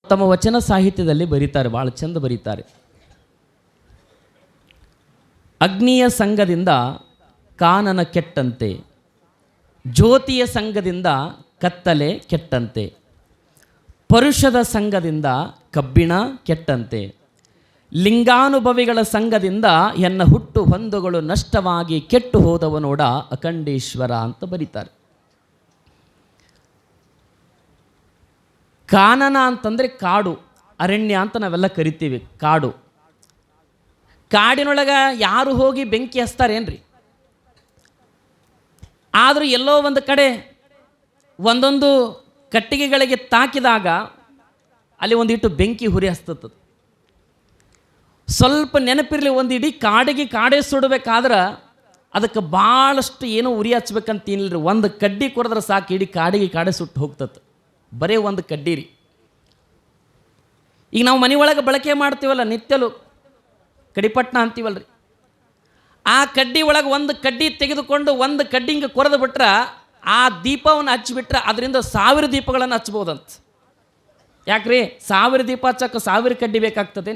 ತಮ್ಮ ವಚನ ಸಾಹಿತ್ಯದಲ್ಲಿ ಬರೀತಾರೆ, ಭಾಳ ಚಂದ ಬರೀತಾರೆ. ಅಗ್ನಿಯ ಸಂಗದಿಂದ ಕಾನನ ಕೆಟ್ಟಂತೆ, ಜ್ಯೋತಿಯ ಸಂಗದಿಂದ ಕತ್ತಲೆ ಕೆಟ್ಟಂತೆ, ಪರುಷದ ಸಂಗದಿಂದ ಕಬ್ಬಿಣ ಕೆಟ್ಟಂತೆ, ಲಿಂಗಾನುಭವಿಗಳ ಸಂಘದಿಂದ ಎನ್ನ ಹುಟ್ಟು ಹೊಂದುಗಳು ನಷ್ಟವಾಗಿ ಕೆಟ್ಟು ಹೋದವನೋಡ ಅಖಂಡೇಶ್ವರ ಅಂತ ಬರೀತಾರೆ. ಕಾನನ ಅಂತಂದರೆ ಕಾಡು, ಅರಣ್ಯ ಅಂತ ನಾವೆಲ್ಲ ಕರಿತೀವಿ. ಕಾಡು, ಕಾಡಿನೊಳಗೆ ಯಾರು ಹೋಗಿ ಬೆಂಕಿ ಹಚ್ತಾರೇನ್ರಿ? ಆದರೂ ಎಲ್ಲೋ ಒಂದು ಕಡೆ ಒಂದೊಂದು ಕಟ್ಟಿಗೆಗಳಿಗೆ ತಾಕಿದಾಗ ಅಲ್ಲಿ ಒಂದಿಟ್ಟು ಬೆಂಕಿ ಹುರಿ ಹಚ್ತದ. ಸ್ವಲ್ಪ ನೆನಪಿರಲಿ, ಒಂದು ಇಡೀ ಕಾಡೇ ಸುಡಬೇಕಾದ್ರೆ ಅದಕ್ಕೆ ಭಾಳಷ್ಟು ಏನೋ ಉರಿ ಹಚ್ಬೇಕಂತ ಏನಿಲ್ಲರಿ, ಒಂದು ಕಡ್ಡಿ ಕೊರೆದ್ರೆ ಸಾಕು ಇಡೀ ಕಾಡೆ ಸುಟ್ಟು ಹೋಗ್ತದೆ. ಬರೀ ಒಂದು ಕಡ್ಡಿ ರೀ. ಈಗ ನಾವು ಮನೆ ಒಳಗೆ ಬಳಕೆ ಮಾಡ್ತೀವಲ್ಲ, ನಿತ್ಯಲು ಕಡಿಪಟ್ನ ಅಂತೀವಲ್ರಿ, ಆ ಕಡ್ಡಿ ಒಳಗೆ ಒಂದು ಕಡ್ಡಿ ತೆಗೆದುಕೊಂಡು ಒಂದು ಕಡ್ಡಿ ಹಿಂಗೆ ಕೊರೆದು ಬಿಟ್ರೆ, ಆ ದೀಪವನ್ನು ಹಚ್ಚಿಬಿಟ್ರೆ ಅದರಿಂದ 1000 ದೀಪಗಳನ್ನು ಹಚ್ಬೋದಂತ. ಯಾಕ್ರಿ? 1000 ದೀಪ ಹಚ್ಚಕ್ಕೆ 1000 ಕಡ್ಡಿ ಬೇಕಾಗ್ತದೆ?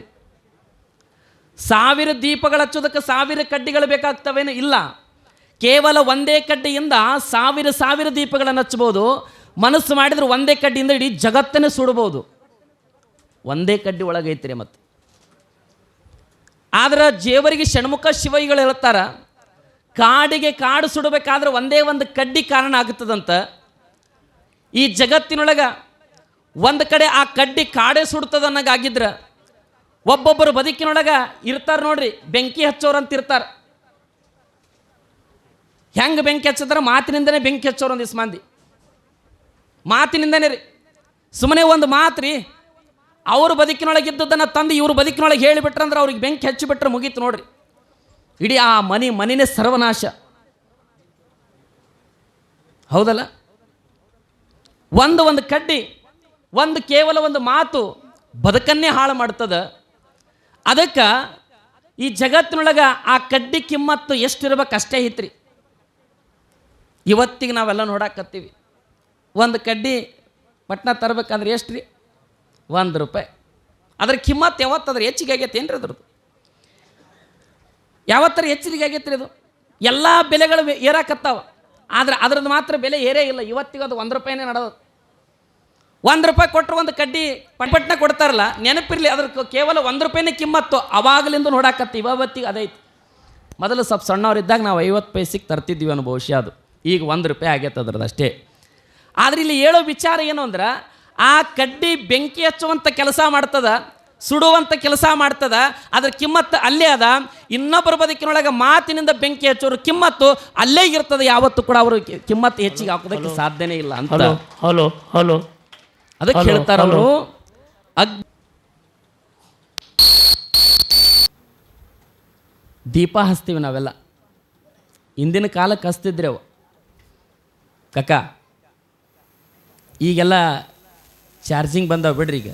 1000 ದೀಪಗಳು ಹಚ್ಚೋದಕ್ಕೆ 1000 ಕಡ್ಡಿಗಳು ಬೇಕಾಗ್ತವೇನು? ಇಲ್ಲ. ಕೇವಲ ಒಂದೇ ಕಡ್ಡಿಯಿಂದ 1000 ದೀಪಗಳನ್ನು ಹಚ್ಬೋದು. ಮನಸ್ಸು ಮಾಡಿದ್ರೆ ಒಂದೇ ಕಡ್ಡಿಯಿಂದ ಇಡೀ ಜಗತ್ತನ್ನೇ ಸುಡ್ಬೋದು. ಒಂದೇ ಕಡ್ಡಿ ಒಳಗೈತ್ರಿ. ಮತ್ತು ಆದ್ರೆ ಜೇವರಿಗೆ ಷಣ್ಮುಖ ಶಿವೈಗಳು ಹೇಳ್ತಾರ, ಕಾಡಿಗೆ ಕಾಡು ಸುಡಬೇಕಾದ್ರೆ ಒಂದೇ ಒಂದು ಕಡ್ಡಿ ಕಾರಣ ಆಗುತ್ತದಂತ. ಈ ಜಗತ್ತಿನೊಳಗೆ ಒಂದು ಕಡೆ ಆ ಕಡ್ಡಿ ಕಾಡೇ ಸುಡ್ತದನ್ನಾಗಿದ್ರೆ, ಒಬ್ಬೊಬ್ಬರು ಬದುಕಿನೊಳಗೆ ಇರ್ತಾರೆ ನೋಡ್ರಿ, ಬೆಂಕಿ ಹಚ್ಚೋರಂತ ಇರ್ತಾರೆ. ಹೆಂಗೆ ಬೆಂಕಿ ಹಚ್ಚಿದ್ರೆ ಮಾತಿನಿಂದನೇ ಬೆಂಕಿ ಹಚ್ಚೋರು ಒಂದಿಷ್ಟು ಮಂದಿ. ಮಾತಿನಿಂದನೇ ರೀ, ಸುಮ್ಮನೆ ಒಂದು ಮಾತು ರೀ, ಅವರು ಬದುಕಿನೊಳಗೆ ಇದ್ದದನ್ನು ತಂದು ಇವರು ಬದುಕಿನೊಳಗೆ ಹೇಳಿಬಿಟ್ರಂದ್ರೆ ಅವ್ರಿಗೆ ಬೆಂಕಿ ಹಚ್ಚಿಬಿಟ್ರೆ ಮುಗೀತು ನೋಡ್ರಿ, ಇಡೀ ಆ ಮನಿನೇ ಸರ್ವನಾಶ. ಹೌದಲ್ಲ? ಒಂದು ಕಡ್ಡಿ, ಕೇವಲ ಒಂದು ಮಾತು ಬದುಕನ್ನೇ ಹಾಳು ಮಾಡ್ತದೆ. ಅದಕ್ಕೆ ಈ ಜಗತ್ತಿನೊಳಗೆ ಆ ಕಡ್ಡಿ ಕಿಮ್ಮತ್ತು ಎಷ್ಟಿರ್ಬೇಕು ಅಷ್ಟೇ ಐತ್ರಿ. ಇವತ್ತಿಗೆ ನಾವೆಲ್ಲ ನೋಡಾಕತ್ತೀವಿ. ಒಂದು ಕಡ್ಡಿ ಪಟ್ನ ತರಬೇಕಂದ್ರೆ ಎಷ್ಟು ರೀ? 1 ರೂಪಾಯಿ. ಅದ್ರ ಕಿಮ್ಮತ್ತು ಯಾವತ್ತಾದ್ರೆ ಹೆಚ್ಚಿಗೆ ಆಗೈತೆ ಏನ್ರಿ? ಅದ್ರದ್ದು ಯಾವತ್ತರ ಹೆಚ್ಚಿಗೆ ಆಗೈತೆ ರೀ? ಅದು ಎಲ್ಲ ಬೆಲೆಗಳು ಏರಾಕತ್ತಾವ, ಆದರೆ ಅದ್ರದ್ದು ಮಾತ್ರ ಬೆಲೆ ಏರೇ ಇಲ್ಲ. ಇವತ್ತಿಗೆ ಅದು 1 ರೂಪಾಯಿನೇ ನಡೆದು. 1 ರೂಪಾಯಿ ಕೊಟ್ಟರು ಒಂದು ಕಡ್ಡಿ ಪಟ್ನ ಕೊಡ್ತಾರಲ್ಲ, ನೆನಪಿರಲಿ, ಅದ್ರ ಕೇವಲ 1 ರೂಪಾಯಿನೇ ಕಿಮ್ಮತ್ತು. ಅವಾಗಲಿಂದ ನೋಡಾಕತ್ತಿ ಇವತ್ತಿಗೆ ಅದೈತಿ. ಮೊದಲು ಸ್ವಲ್ಪ ಸಣ್ಣವರಿದ್ದಾಗ ನಾವು 50 ಪೈಸೆಗೆ ತರ್ತಿದ್ವಿ ಅನ್ನೋ ಬಹುಶಃ, ಅದು ಈಗ 1 ರೂಪಾಯಿ ಆಗೈತೆ ಅದ್ರದ್ದು ಅಷ್ಟೇ. ಆದರೆ ಇಲ್ಲಿ ಹೇಳೋ ವಿಚಾರ ಏನು ಅಂದ್ರೆ, ಆ ಕಡ್ಡಿ ಬೆಂಕಿ ಹಚ್ಚುವಂಥ ಕೆಲಸ ಮಾಡ್ತದ, ಸುಡುವಂಥ ಕೆಲಸ ಮಾಡ್ತದ, ಅದ್ರ ಕಿಮ್ಮತ್ತು ಅಲ್ಲೇ ಅದ. ಇನ್ನೊಬ್ಬರ ಬದುಕಿನೊಳಗೆ ಮಾತಿನಿಂದ ಬೆಂಕಿ ಹಚ್ಚೋರು ಕಿಮ್ಮತ್ತು ಅಲ್ಲೇ ಇರ್ತದೆ. ಯಾವತ್ತೂ ಕೂಡ ಅವರು ಕಿಮ್ಮತ್ತು ಹೆಚ್ಚಿಗೆ ಹಾಕೋದಕ್ಕೆ ಸಾಧ್ಯನೇ ಇಲ್ಲ ಅಂತ ಅದಕ್ಕೆ ಹೇಳ್ತಾರ ಅವರು. ದೀಪ ಹಚ್ತೀವಿ ನಾವೆಲ್ಲ, ಹಿಂದಿನ ಕಾಲಕ್ಕೆ ಹಚ್ತಿದ್ರಿ ಅವು ಕಕ್ಕ. ಈಗೆಲ್ಲ ಚಾರ್ಜಿಂಗ್ ಬಂದವು ಬಿಡ್ರಿ. ಈಗ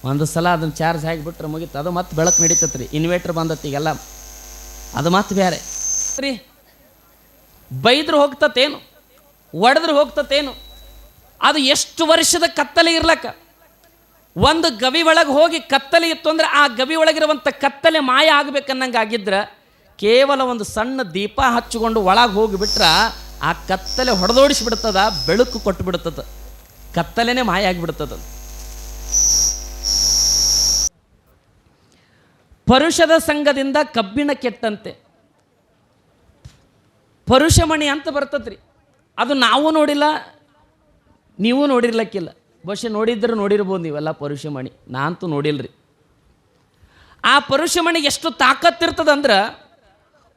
ಒಂದು ಸಲ ಅದನ್ನು ಚಾರ್ಜ್ ಆಗಿಬಿಟ್ರೆ ಮುಗೀತು, ಅದು ಮತ್ತೆ ಬೆಳಕು ನಡೀತೈತೆ ರೀ. ಇನ್ವೇಟ್ರ್ ಬಂದತ್ತೆ ಈಗೆಲ್ಲ, ಅದು ಮತ್ತೆ ಬೇರೆ ರೀ. ಬೈದ್ರು ಹೋಗ್ತತೇನು, ಒಡೆದ್ರು ಹೋಗ್ತತೇನು? ಅದು ಎಷ್ಟು ವರ್ಷದ ಕತ್ತಲೆ ಇರ್ಲಕ್ಕ, ಒಂದು ಗವಿ ಒಳಗೆ ಹೋಗಿ ಕತ್ತಲೆ ಇತ್ತು ಅಂದರೆ ಆ ಗವಿ ಒಳಗಿರುವಂಥ ಕತ್ತಲೆ ಮಾಯ ಆಗ್ಬೇಕನ್ನಂಗೆ ಆಗಿದ್ರೆ, ಕೇವಲ ಒಂದು ಸಣ್ಣ ದೀಪ ಹಚ್ಚಿಕೊಂಡು ಒಳಗೆ ಹೋಗಿಬಿಟ್ರೆ ಆ ಕತ್ತಲೆ ಹೊಡೆದೋಡಿಸಿಬಿಡ್ತದ, ಬೆಳಕು ಕೊಟ್ಟು ಬಿಡ್ತದ, ಕತ್ತಲೆನೇ ಮಾಯ ಆಗಿಬಿಡ್ತದ. ಪರುಷದ ಸಂಘದಿಂದ ಕಬ್ಬಿಣ ಕೆಟ್ಟಂತೆ. ಪರುಷಮಣಿ ಅಂತ ಬರ್ತದ್ರಿ, ಅದು ನಾವು ನೋಡಿಲ್ಲ, ನೀವು ನೋಡಿರ್ಲಕ್ಕಿಲ್ಲ. ಬಹುಶಃ ನೋಡಿದ್ರೆ ನೋಡಿರ್ಬೋದು ನೀವೆಲ್ಲ ಪರುಷಮಣಿ. ನಾನಂತೂ ನೋಡಿಲ್ರಿ. ಆ ಪರುಷಮಣಿಗೆ ಎಷ್ಟು ತಾಕತ್ತಿರ್ತದಂದ್ರೆ,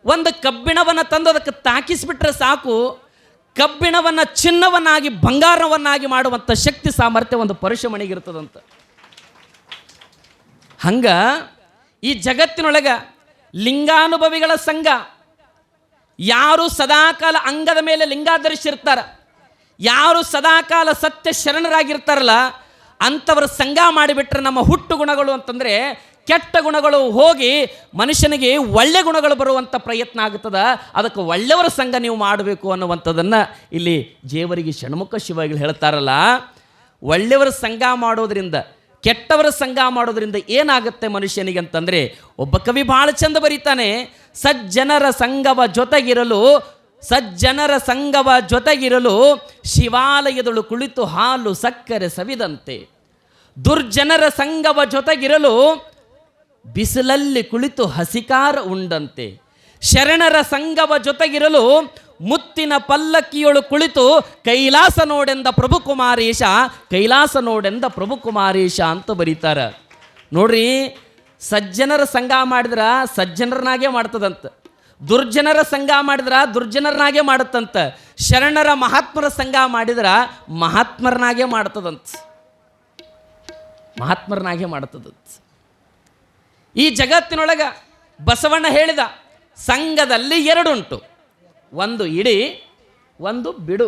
ಒಂದು ಕಬ್ಬಿಣವನ್ನು ತಂದು ಅದಕ್ಕೆ ತಾಕಿಸ್ಬಿಟ್ರೆ ಸಾಕು, ಕಬ್ಬಿಣವನ್ನು ಚಿನ್ನವನ್ನಾಗಿ ಬಂಗಾರವನ್ನಾಗಿ ಮಾಡುವಂಥ ಶಕ್ತಿ ಸಾಮರ್ಥ್ಯ ಒಂದು ಪರುಷಮಣಿಗಿರ್ತದಂತ. ಹಂಗ ಈ ಜಗತ್ತಿನೊಳಗೆ ಲಿಂಗಾನುಭವಿಗಳ ಸಂಘ, ಯಾರು ಸದಾಕಾಲ ಅಂಗದ ಮೇಲೆ ಲಿಂಗ ಧರಿಸಿರ್ತಾರ, ಯಾರು ಸದಾಕಾಲ ಸತ್ಯ ಶರಣರಾಗಿರ್ತಾರಲ್ಲ, ಅಂಥವ್ರ ಸಂಘ ಮಾಡಿಬಿಟ್ರೆ ನಮ್ಮ ಹುಟ್ಟು ಗುಣಗಳು ಅಂತಂದರೆ ಕೆಟ್ಟ ಗುಣಗಳು ಹೋಗಿ ಮನುಷ್ಯನಿಗೆ ಒಳ್ಳೆ ಗುಣಗಳು ಬರುವಂಥ ಪ್ರಯತ್ನ ಆಗುತ್ತದೆ. ಅದಕ್ಕೆ ಒಳ್ಳೆಯವರ ಸಂಘ ನೀವು ಮಾಡಬೇಕು ಅನ್ನುವಂಥದ್ದನ್ನು ಇಲ್ಲಿ ಜೇವರಿಗೆ ಷಣ್ಮುಖ ಶಿವಗಳು ಹೇಳ್ತಾರಲ್ಲ. ಒಳ್ಳೆಯವರ ಸಂಘ ಮಾಡೋದ್ರಿಂದ ಕೆಟ್ಟವರ ಸಂಘ ಮಾಡೋದ್ರಿಂದ ಏನಾಗುತ್ತೆ ಮನುಷ್ಯನಿಗೆ ಅಂತಂದರೆ, ಒಬ್ಬ ಕವಿ ಭಾಳ ಚಂದ ಬರೀತಾನೆ, ಸಜ್ಜನರ ಸಂಘವ ಜೊತೆಗಿರಲು ಶಿವಾಲಯದಳು ಕುಳಿತು ಹಾಲು ಸಕ್ಕರೆ ಸವಿದಂತೆ, ದುರ್ಜನರ ಸಂಘವ ಜೊತೆಗಿರಲು ಬಿಸಿಲಲ್ಲಿ ಕುಳಿತು ಹಸಿಕಾರ ಉಂಡಂತೆ, ಶರಣರ ಸಂಘವ ಜೊತೆಗಿರಲು ಮುತ್ತಿನ ಪಲ್ಲಕ್ಕಿಯೊಳು ಕುಳಿತು ಕೈಲಾಸ ನೋಡೆಂದ ಪ್ರಭು ಕುಮಾರೇಶ ಅಂತ ಬರೀತಾರೆ. ನೋಡ್ರಿ, ಸಜ್ಜನರ ಸಂಘ ಮಾಡಿದ್ರೆ ಸಜ್ಜನರನಾಗೆ ಮಾಡ್ತದಂತ, ದುರ್ಜನರ ಸಂಘ ಮಾಡಿದ್ರೆ ದುರ್ಜನರನಾಗೆ ಮಾಡುತ್ತಂತ, ಶರಣರ ಮಹಾತ್ಮರ ಸಂಘ ಮಾಡಿದ್ರೆ ಮಹಾತ್ಮರನಾಗೆ ಮಾಡ್ತದಂತ. ಈ ಜಗತ್ತಿನೊಳಗೆ ಬಸವಣ್ಣ ಹೇಳಿದ ಸಂಘದಲ್ಲಿ ಎರಡುಂಟು, ಒಂದು ಇಡಿ, ಒಂದು ಬಿಡು.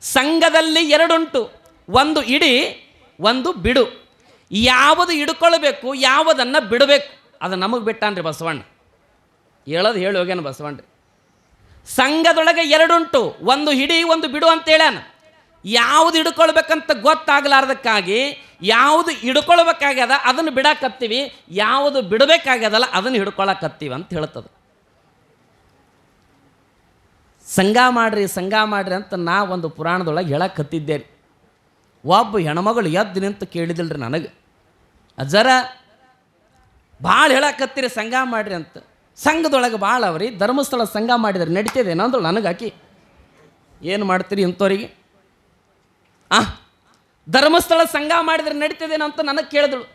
ಸಂಘದಲ್ಲಿ ಎರಡುಂಟು, ಒಂದು ಇಡಿ, ಒಂದು ಬಿಡು. ಯಾವುದು ಹಿಡ್ಕೊಳ್ಬೇಕು, ಯಾವುದನ್ನು ಬಿಡಬೇಕು, ಅದು ನಮಗೆ ಬಿಟ್ಟಾನ್ರಿ ಬಸವಣ್ಣ. ಹೇಳಿ ಹೋಗ್ಯಾನ ಬಸವಣ್ಣ. ಸಂಘದೊಳಗೆ ಎರಡುಂಟು, ಒಂದು ಹಿಡಿ, ಒಂದು ಬಿಡು ಅಂತ ಹೇಳ್ಯಾನ. ಯಾವುದು ಹಿಡ್ಕೊಳ್ಬೇಕಂತ ಗೊತ್ತಾಗಲಾರ್ದಕ್ಕಾಗಿ ಯಾವುದು ಹಿಡ್ಕೊಳ್ಬೇಕಾಗ್ಯದ ಅದನ್ನು ಬಿಡಾಕತ್ತೀವಿ, ಯಾವುದು ಬಿಡಬೇಕಾಗ್ಯದಲ್ಲ ಅದನ್ನು ಹಿಡ್ಕೊಳಕತ್ತೀವಿ ಅಂತ ಹೇಳ್ತದೆ. ಸಂಘ ಮಾಡ್ರಿ ಅಂತ ನಾ ಒಂದು ಪುರಾಣದೊಳಗೆ ಹೇಳಕತ್ತಿದ್ದೆ ರೀ. ಒಬ್ಬ ಹೆಣ್ಮಗಳು ಎದ್ದು ನಿಂತು ಕೇಳಿದಿಲ್ರಿ ನನಗೆ, ಅಜ್ಜರ ಭಾಳ ಹೇಳಕತ್ತೀರಿ ಸಂಘ ಮಾಡ್ರಿ ಅಂತ. ಸಂಘದೊಳಗೆ ಭಾಳ ಅವ್ರಿ, ಧರ್ಮಸ್ಥಳ ಸಂಘ ಮಾಡಿದ್ರೆ ನಡೀತಿದೆ ಅಂದಳು ನನಗೆ. ಆಕಿ ಏನು ಮಾಡ್ತೀರಿ ಇಂಥವ್ರಿಗೆ? ಧರ್ಮಸ್ಥಳ ಸಂಘ ಮಾಡಿದ್ರೆ ನಡೀತಿದೇನೋ ಅಂತ ನನಗೆ ಕೇಳಿದಳು.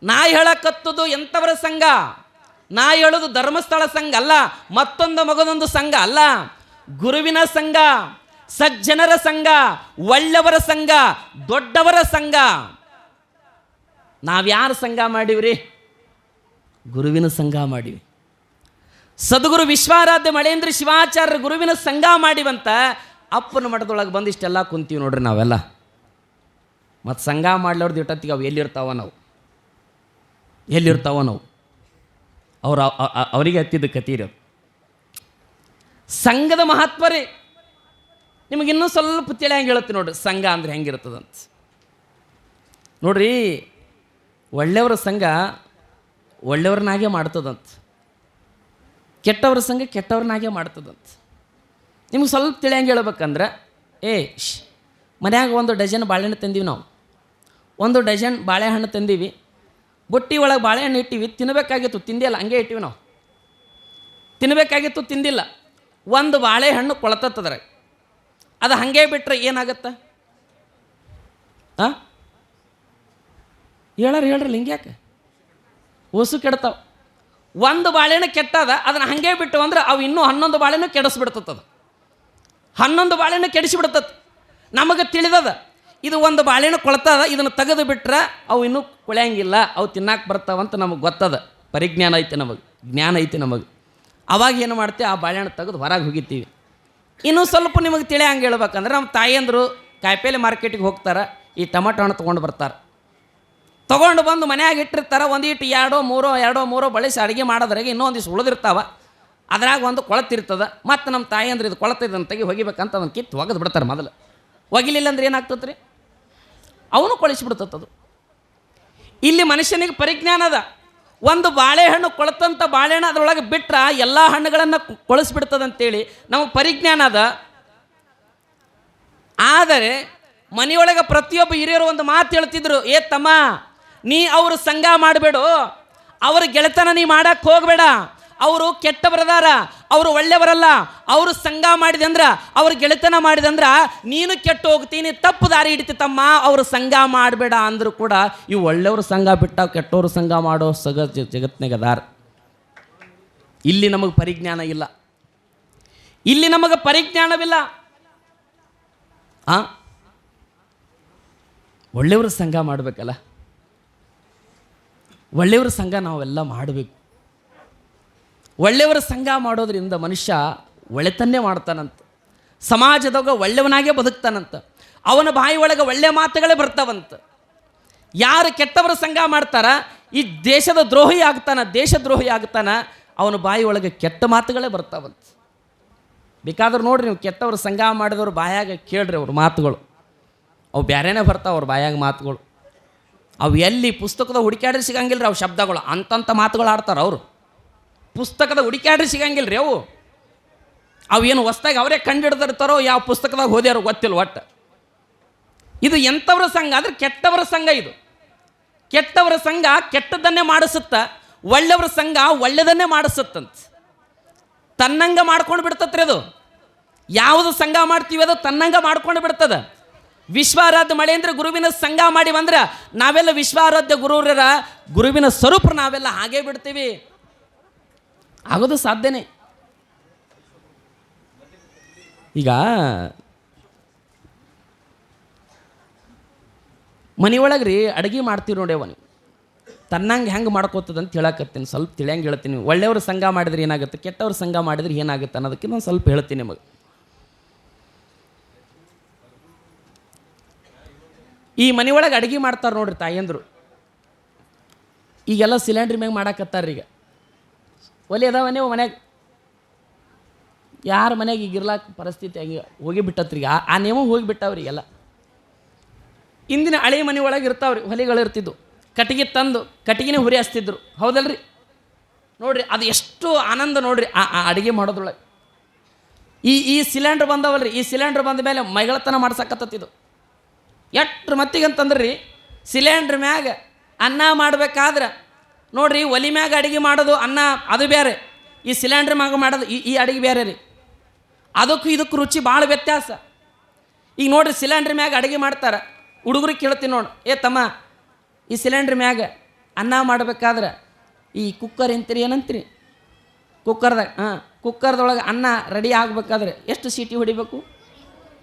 ನಾ ಹೇಳಕತ್ತದು ಎಂಥವರ ಸಂಘ? ನಾ ಹೇಳೋದು ಧರ್ಮಸ್ಥಳ ಸಂಘ ಅಲ್ಲ, ಮತ್ತೊಂದು ಮಗದೊಂದು ಸಂಘ ಅಲ್ಲ, ಗುರುವಿನ ಸಂಘ, ಸಜ್ಜನರ ಸಂಘ, ಒಳ್ಳೆಯವರ ಸಂಘ, ದೊಡ್ಡವರ ಸಂಘ. ನಾವ್ಯಾರು ಸಂಘ ಮಾಡಿವ್ರಿ? ಗುರುವಿನ ಸಂಘ ಮಾಡಿವಿ. ಸದ್ಗುರು ವಿಶ್ವಾರಾಧ್ಯ ಮಳೇಂದ್ರ ಶಿವಾಚಾರ್ಯರ ಗುರುವಿನ ಸಂಘ ಮಾಡಿವಂತ ಅಪ್ಪನ ಮಠದೊಳಗೆ ಬಂದಿಷ್ಟೆಲ್ಲ ಕುಂತೀವಿ ನೋಡ್ರಿ ನಾವೆಲ್ಲ. ಮತ್ತು ಸಂಘ ಮಾಡ್ಲವ್ರದ್ದು ಇಟ್ಟತ್ತಿಗೆ ಅವು ಎಲ್ಲಿರ್ತಾವ ನಾವು ಅವರಿಗೆ ಹತ್ತಿದ್ದ ಕತೀರಿ. ಸಂಘದ ಮಹತ್ವರೇ ನಿಮಗಿನ್ನೂ ಸ್ವಲ್ಪ ತಿಳಿಯಂಗೆ ಹೇಳ್ತೀನಿ ನೋಡ್ರಿ, ಸಂಘ ಅಂದರೆ ಹೆಂಗಿರ್ತದಂತ ನೋಡ್ರಿ. ಒಳ್ಳೆಯವರ ಸಂಘ ಒಳ್ಳೆಯವ್ರನ್ನಾಗೆ ಮಾಡ್ತದಂತ, ಕೆಟ್ಟವ್ರ ಸಂಘ ಕೆಟ್ಟವ್ರನ್ನಾಗೆ ಮಾಡ್ತದಂತ. ನಿಮ್ಗೆ ಸ್ವಲ್ಪ ತಿಳಿಯಂಗೆ ಹೇಳ್ಬೇಕಂದ್ರೆ, ಮನ್ಯಾಗ 1 ಡಜನ್ ಬಾಳೆಹಣ್ಣು ತಂದೀವಿ ನಾವು, 1 ಡಜನ್ ಬಾಳೆಹಣ್ಣು ತಂದೀವಿ, ಬುಟ್ಟಿ ಒಳಗೆ ಬಾಳೆಹಣ್ಣು ಇಟ್ಟಿವಿ, ತಿನ್ನಬೇಕಾಗಿತ್ತು ತಿಂದಿಲ್ಲ, ಹಂಗೆ ಇಟ್ಟಿವಿ ನಾವು. ತಿನ್ನಬೇಕಾಗಿತ್ತು ತಿಂದಿಲ್ಲ, 1 ಬಾಳೆಹಣ್ಣು ಕೊಳತತ್ತದ್ರ, ಅದು ಹಾಗೆ ಬಿಟ್ಟರೆ ಏನಾಗತ್ತೆ? ಹೇಳ್ರಿ ಹಿಂಗ್ಯಾಕೆ ಓಸು ಕೆಡ್ತಾವ. 1 ಬಾಳೆಹಣ್ಣು ಕೆಟ್ಟದ, ಅದನ್ನು ಹಾಗೆ ಬಿಟ್ಟು ಅಂದ್ರೆ ಅವು ಇನ್ನೂ 11 ಬಾಳೆಹಣ್ಣು ಕೆಡಿಸ್ಬಿಡ್ತದ, 11 ಬಾಳೆಹಣ್ಣು ಕೆಡಿಸಿಬಿಡ್ತದೆ. ನಮಗೆ ತಿಳಿದದ ಇದು 1 ಬಾಳೆಹಣ್ಣು ಕೊಳ್ತದ, ಇದನ್ನು ತೆಗೆದು ಬಿಟ್ರೆ ಅವು ಇನ್ನೂ ಕೊಳೆಯಂಗಿಲ್ಲ, ಅವು ತಿನ್ನಕ್ಕೆ ಬರ್ತಾವಂತ ನಮಗೆ ಗೊತ್ತದ, ಪರಿಜ್ಞಾನ ಐತೆ ನಮಗೆ, ಜ್ಞಾನ ಐತೆ ನಮಗೆ. ಅವಾಗ ಏನು ಮಾಡ್ತೀವಿ, ಆ ಬಾಳೆಹಣ್ಣು ತೆಗೆದು ಹೊರಗೆ ಹೋಗಿತೀವಿ. ಇನ್ನೂ ಸ್ವಲ್ಪ ನಿಮಗೆ ತಿಳಿಯಂಗೆ ಹೇಳ್ಬೇಕಂದ್ರೆ, ನಮ್ಮ ತಾಯಿಯಂದರು ಕಾಯಿಪಲ್ಲೆ ಮಾರ್ಕೆಟಿಗೆ ಹೋಗ್ತಾರೆ, ಈ ಟೊಮಟೊ ಹಣ್ಣು ತೊಗೊಂಡು ಬರ್ತಾರೆ, ತೊಗೊಂಡು ಬಂದು ಮನ್ಯಾಗ ಇಟ್ಟಿರ್ತಾರೆ. ಒಂದಿಟ್ಟು 2-3 ಬಳಸಿ ಅಡುಗೆ ಮಾಡೋದ್ರಾಗೆ ಇನ್ನೊಂದಿಷ್ಟು ಉಳಿದಿರ್ತಾವೆ, ಅದ್ರಾಗ 1 ಕೊಳತಿರ್ತದೆ. ಮತ್ತು ನಮ್ಮ ತಾಯಿ ಅಂದ್ರೆ ಇದು ಕೊಳತಿದ್ದನ್ನು ತೆಗಿ ಹೋಗಿಬೇಕಂತ ಅದನ್ನು ಕಿತ್ತು ಒಗೆದು ಬಿಡ್ತಾರೆ. ಮೊದಲು ಒಗಿಲಿಲ್ಲ ಅಂದ್ರೆ ಏನಾಗ್ತದೆ ರೀ, ಅವನು ಕೊಳಿಸಿಬಿಡ್ತದು. ಇಲ್ಲಿ ಮನುಷ್ಯನಿಗೆ ಪರಿಜ್ಞಾನ ಅದ, 1 ಬಾಳೆಹಣ್ಣು ಕೊಳತಂಥ ಬಾಳೆಹಣ್ಣು ಅದರೊಳಗೆ ಬಿಟ್ರೆ ಎಲ್ಲ ಹಣ್ಣುಗಳನ್ನು ಕೊಳಿಸ್ಬಿಡ್ತದಂತೇಳಿ ನಮಗೆ ಪರಿಜ್ಞಾನ ಅದ. ಆದರೆ ಮನೆಯೊಳಗೆ ಪ್ರತಿಯೊಬ್ಬ ಹಿರಿಯರು ಒಂದು ಮಾತು ಹೇಳ್ತಿದ್ರು, ತಮ್ಮ ನೀ ಅವ್ರ ಸಂಘ ಮಾಡಬೇಡು, ಅವ್ರ ಗೆಳೆತನ ನೀ ಮಾಡಕ್ಕೆ ಹೋಗಬೇಡ, ಅವರು ಕೆಟ್ಟವರದಾರ, ಅವರು ಒಳ್ಳೆಯವರಲ್ಲ, ಅವರು ಸಂಘ ಮಾಡಿದೆ ಅಂದ್ರೆ, ಅವ್ರ ಗೆಳೆತನ ಮಾಡಿದೆ ಅಂದ್ರೆ ನೀನು ಕೆಟ್ಟು ಹೋಗ್ತೀನಿ, ತಪ್ಪು ದಾರಿ ಹಿಡಿತಿ ತಮ್ಮ, ಅವರು ಸಂಘ ಮಾಡಬೇಡ ಅಂದರೂ ಕೂಡ ಇವು ಒಳ್ಳೆಯವ್ರ ಸಂಘ ಬಿಟ್ಟ ಕೆಟ್ಟವ್ರ ಸಂಘ ಮಾಡೋ ಜಗತ್ನಾಗದಾರ. ಇಲ್ಲಿ ನಮಗೆ ಪರಿಜ್ಞಾನ ಇಲ್ಲ, ಇಲ್ಲಿ ನಮಗೆ ಪರಿಜ್ಞಾನವಿಲ್ಲ. ಒಳ್ಳೆಯವ್ರ ಸಂಘ ಮಾಡಬೇಕಲ್ಲ, ಒಳ್ಳೆಯವ್ರ ಸಂಘ ನಾವೆಲ್ಲ ಮಾಡಬೇಕು. ಒಳ್ಳೆಯವರ ಸಂಘ ಮಾಡೋದ್ರಿಂದ ಮನುಷ್ಯ ಒಳ್ಳೆತನ್ನೇ ಮಾಡ್ತಾನಂತ, ಸಮಾಜದಾಗ ಒಳ್ಳೆಯವನಾಗೇ ಬದುಕ್ತಾನಂತ, ಅವನ ಬಾಯಿ ಒಳಗೆ ಒಳ್ಳೆಯ ಮಾತುಗಳೇ ಬರ್ತಾವಂತ. ಯಾರು ಕೆಟ್ಟವರ ಸಂಘ ಮಾಡ್ತಾರ ಈ ದೇಶದ ದ್ರೋಹಿ ಆಗ್ತಾನ, ಅವನ ಬಾಯಿ ಒಳಗೆ ಕೆಟ್ಟ ಮಾತುಗಳೇ ಬರ್ತಾವಂತ. ಬೇಕಾದ್ರೆ ನೋಡ್ರಿ, ನೀವು ಕೆಟ್ಟವ್ರ ಸಂಘ ಮಾಡಿದವ್ರು ಬಾಯಾಗ ಕೇಳ್ರಿ ಅವ್ರ ಮಾತುಗಳು, ಅವು ಬೇರೆನೇ ಬರ್ತಾವೆ ಅವ್ರ ಬಾಯಾಗ ಮಾತುಗಳು. ಅವು ಎಲ್ಲಿ ಪುಸ್ತಕದ ಹುಡುಕ್ಯಾಡ್ರಿ ಸಿಗಂಗಿಲ್ಲ ರೀ ಅವು ಶಬ್ದಗಳು, ಅಂತಂಥ ಮಾತುಗಳು ಆಡ್ತಾರೆ ಅವರು. ಪುಸ್ತಕದ ಹುಡುಕ್ಯಾಡ್ರಿ ಸಿಗಂಗಿಲ್ಲ ರೀ ಅವು ಏನು ಹೊಸ್ದಾಗಿ ಅವರೇ ಕಂಡಿಡ್ದಿರ್ತಾರೋ ಯಾವ ಪುಸ್ತಕದಾಗ ಓದ್ಯಾರೋ ಗೊತ್ತಿಲ್ಲ ಒಟ್ಟು. ಇದು ಎಂಥವ್ರ ಸಂಘ ಅಂದರೆ ಕೆಟ್ಟವರ ಸಂಘ. ಇದು ಕೆಟ್ಟವರ ಸಂಘ ಕೆಟ್ಟದ್ದನ್ನೇ ಮಾಡಿಸುತ್ತ, ಒಳ್ಳೆಯವರ ಸಂಘ ಒಳ್ಳೆಯದನ್ನೇ ಮಾಡಿಸುತ್ತಂತ. ತನ್ನಂಗ ಮಾಡ್ಕೊಂಡು ಬಿಡ್ತತ್ರಿ ಅದು. ಯಾವುದು ಸಂಘ ಮಾಡ್ತೀವಿ ಅದು ತನ್ನಂಗ ಮಾಡ್ಕೊಂಡು ಬಿಡ್ತದೆ. ವಿಶ್ವಾರಾಧ್ಯ ಮಳೇಂದ್ರ ಗುರುವಿನ ಸಂಘ ಮಾಡಿ ಬಂದ್ರೆ ನಾವೆಲ್ಲ ವಿಶ್ವಾರಾಧ್ಯ ಗುರುವರ ಗುರುವಿನ ಸ್ವರೂಪ ನಾವೆಲ್ಲ ಹಾಗೇ ಬಿಡ್ತೀವಿ. ಆಗೋದು ಸಾಧ್ಯನೇ. ಈಗ ಮನೆಯೊಳಗೆ ರೀ ಅಡುಗೆ ಮಾಡ್ತೀವಿ ನೋಡಿ, ಅವನು ತನ್ನಂಗೆ ಹೆಂಗೆ ಮಾಡ್ಕೋತದ ಅಂತ ಹೇಳಕತ್ತೀನಿ. ಸ್ವಲ್ಪ ತಿಳಿಯಂಗೆ ಹೇಳ್ತೀನಿ. ಒಳ್ಳೆಯವ್ರ ಸಂಘ ಮಾಡಿದ್ರೆ ಏನಾಗುತ್ತೆ, ಕೆಟ್ಟವ್ರ ಸಂಘ ಮಾಡಿದ್ರೆ ಏನಾಗುತ್ತೆ ಅನ್ನೋದಕ್ಕೆ ನಾನು ಸ್ವಲ್ಪ ಹೇಳ್ತೀನಿ ನಿಮಗೆ. ಈ ಮನೆಯೊಳಗೆ ಅಡುಗೆ ಮಾಡ್ತಾರೆ ನೋಡ್ರಿ ತಾಯಂದರು. ಈಗೆಲ್ಲ ಸಿಲಿಂಡ್ರ್ ಮ್ಯಾಗ ಮಾಡಾಕತ್ತಾರ. ಈಗ ಒಲೆ ಅದಾವ ನೀವು ಮನ್ಯಾಗ, ಯಾರ ಮನೆಗೆ ಈಗ ಇರ್ಲಾಕ ಪರಿಸ್ಥಿತಿ ಹಂಗೆ ಹೋಗಿಬಿಟ್ಟತ್ರಿ. ಆ ನೇಮ ಹೋಗಿಬಿಟ್ಟವ್ರಿಗೆಲ್ಲ. ಇಂದಿನ ಹಳೆ ಮನೆ ಒಳಗೆ ಇರ್ತಾವ್ರಿ, ಹೊಲಿಗಳಿರ್ತಿದ್ದು. ಕಟ್ಟಿಗೆ ತಂದು ಕಟ್ಟಿಗೆನೇ ಹುರಿ ಹಚ್ತಿದ್ರು, ಹೌದಲ್ರಿ? ನೋಡ್ರಿ ಅದು ಎಷ್ಟು ಆನಂದ ನೋಡ್ರಿ ಆ ಅಡುಗೆ ಮಾಡೋದ್ರೊಳಗೆ. ಈ ಸಿಲಿಂಡ್ರ್ ಬಂದವಲ್ರಿ, ಈ ಸಿಲಿಂಡ್ರ್ ಬಂದ ಮೇಲೆ ಮೈಗಳತನ ಮಾಡ್ಸಕತ್ತಿದ್ದು. ಎಷ್ಟ್ರ ಮತ್ತಿಗಂತಂದ್ರೆ ರೀ, ಸಿಲಿಂಡ್ರ್ ಮ್ಯಾಗ ಅನ್ನ ಮಾಡ್ಬೇಕಾದ್ರೆ ನೋಡ್ರಿ, ಒಲಿ ಮ್ಯಾಗ ಅಡುಗೆ ಮಾಡೋದು ಅನ್ನ ಅದು ಬೇರೆ, ಈ ಸಿಲಿಂಡ್ರ್ ಮ್ಯಾಗ ಮಾಡೋದು ಈ ಅಡುಗೆ ಬೇರೆ ರೀ. ಅದಕ್ಕೂ ಇದಕ್ಕೂ ರುಚಿ ಭಾಳ ವ್ಯತ್ಯಾಸ. ಈಗ ನೋಡ್ರಿ, ಸಿಲಿಂಡ್ರ್ ಮ್ಯಾಗ ಅಡುಗೆ ಮಾಡ್ತಾರೆ. ಹುಡುಗರಿಗೆ ಕೇಳ್ತೀನಿ ನೋಡಿ, ತಮ್ಮ ಈ ಸಿಲಿಂಡ್ರ್ ಮ್ಯಾಗ ಅನ್ನ ಮಾಡಬೇಕಾದ್ರೆ ಈ ಕುಕ್ಕರ್ ಎಂತೀರಿ ಏನಂತೀರಿ? ಕುಕ್ಕರ್ದಾಗ ಕುಕ್ಕರ್ದೊಳಗೆ ಅನ್ನ ರೆಡಿ ಆಗಬೇಕಾದ್ರೆ ಎಷ್ಟು ಸೀಟಿ ಹೊಡಿಬೇಕು?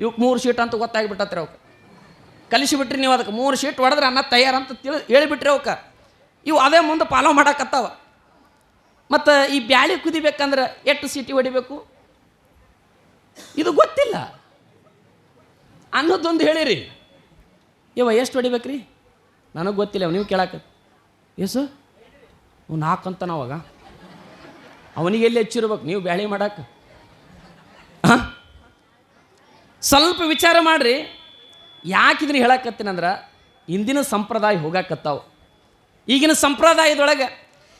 ಇವಕ್ಕೆ 3 ಸೀಟ್ ಅಂತ ಗೊತ್ತಾಗಿಬಿಟ್ಟತ್ರಿ. ಅವಕ್ಕೆ ಕಲಿಸಿಬಿಟ್ರಿ ನೀವು. ಅದಕ್ಕೆ 3 ಸೀಟ್ ಹೊಡೆದ್ರೆ ಅನ್ನ ತಯಾರಂತ ಹೇಳಿಬಿಟ್ರಿ ಅವಕ್ಕೆ. ಇವು ಅದೇ ಮುಂದೆ ಫಾಲೋ ಮಾಡಕತ್ತಾವ. ಮತ್ತು ಈ ಬ್ಯಾಳಿ ಕುದಿಬೇಕಂದ್ರೆ ಎಷ್ಟು ಸೀಟಿ ಹೊಡಿಬೇಕು ಇದು ಗೊತ್ತಿಲ್ಲ ಅನ್ನೋದೊಂದು ಹೇಳಿರಿ. ಎಷ್ಟು ಹೊಡಿಬೇಕ್ರಿ ನನಗೆ ಗೊತ್ತಿಲ್ಲ. ನೀವು ಕೇಳಕ್ಕೆ ಎಸು 4 ಅಂತ ನಾವಾಗ ಅವನಿಗೆ ಎಲ್ಲಿ ಹೆಚ್ಚಿರ್ಬೇಕು ನೀವು ಬ್ಯಾಳಿ ಮಾಡಕ್ಕೆ? ಸ್ವಲ್ಪ ವಿಚಾರ ಮಾಡಿರಿ. ಯಾಕಿದ್ರಿ ಹೇಳಕತ್ತೀನಂದ್ರೆ ಇಂದಿನ ಸಂಪ್ರದಾಯ ಹೋಗಾಕತ್ತಾವ. ಈಗಿನ ಸಂಪ್ರದಾಯದೊಳಗೆ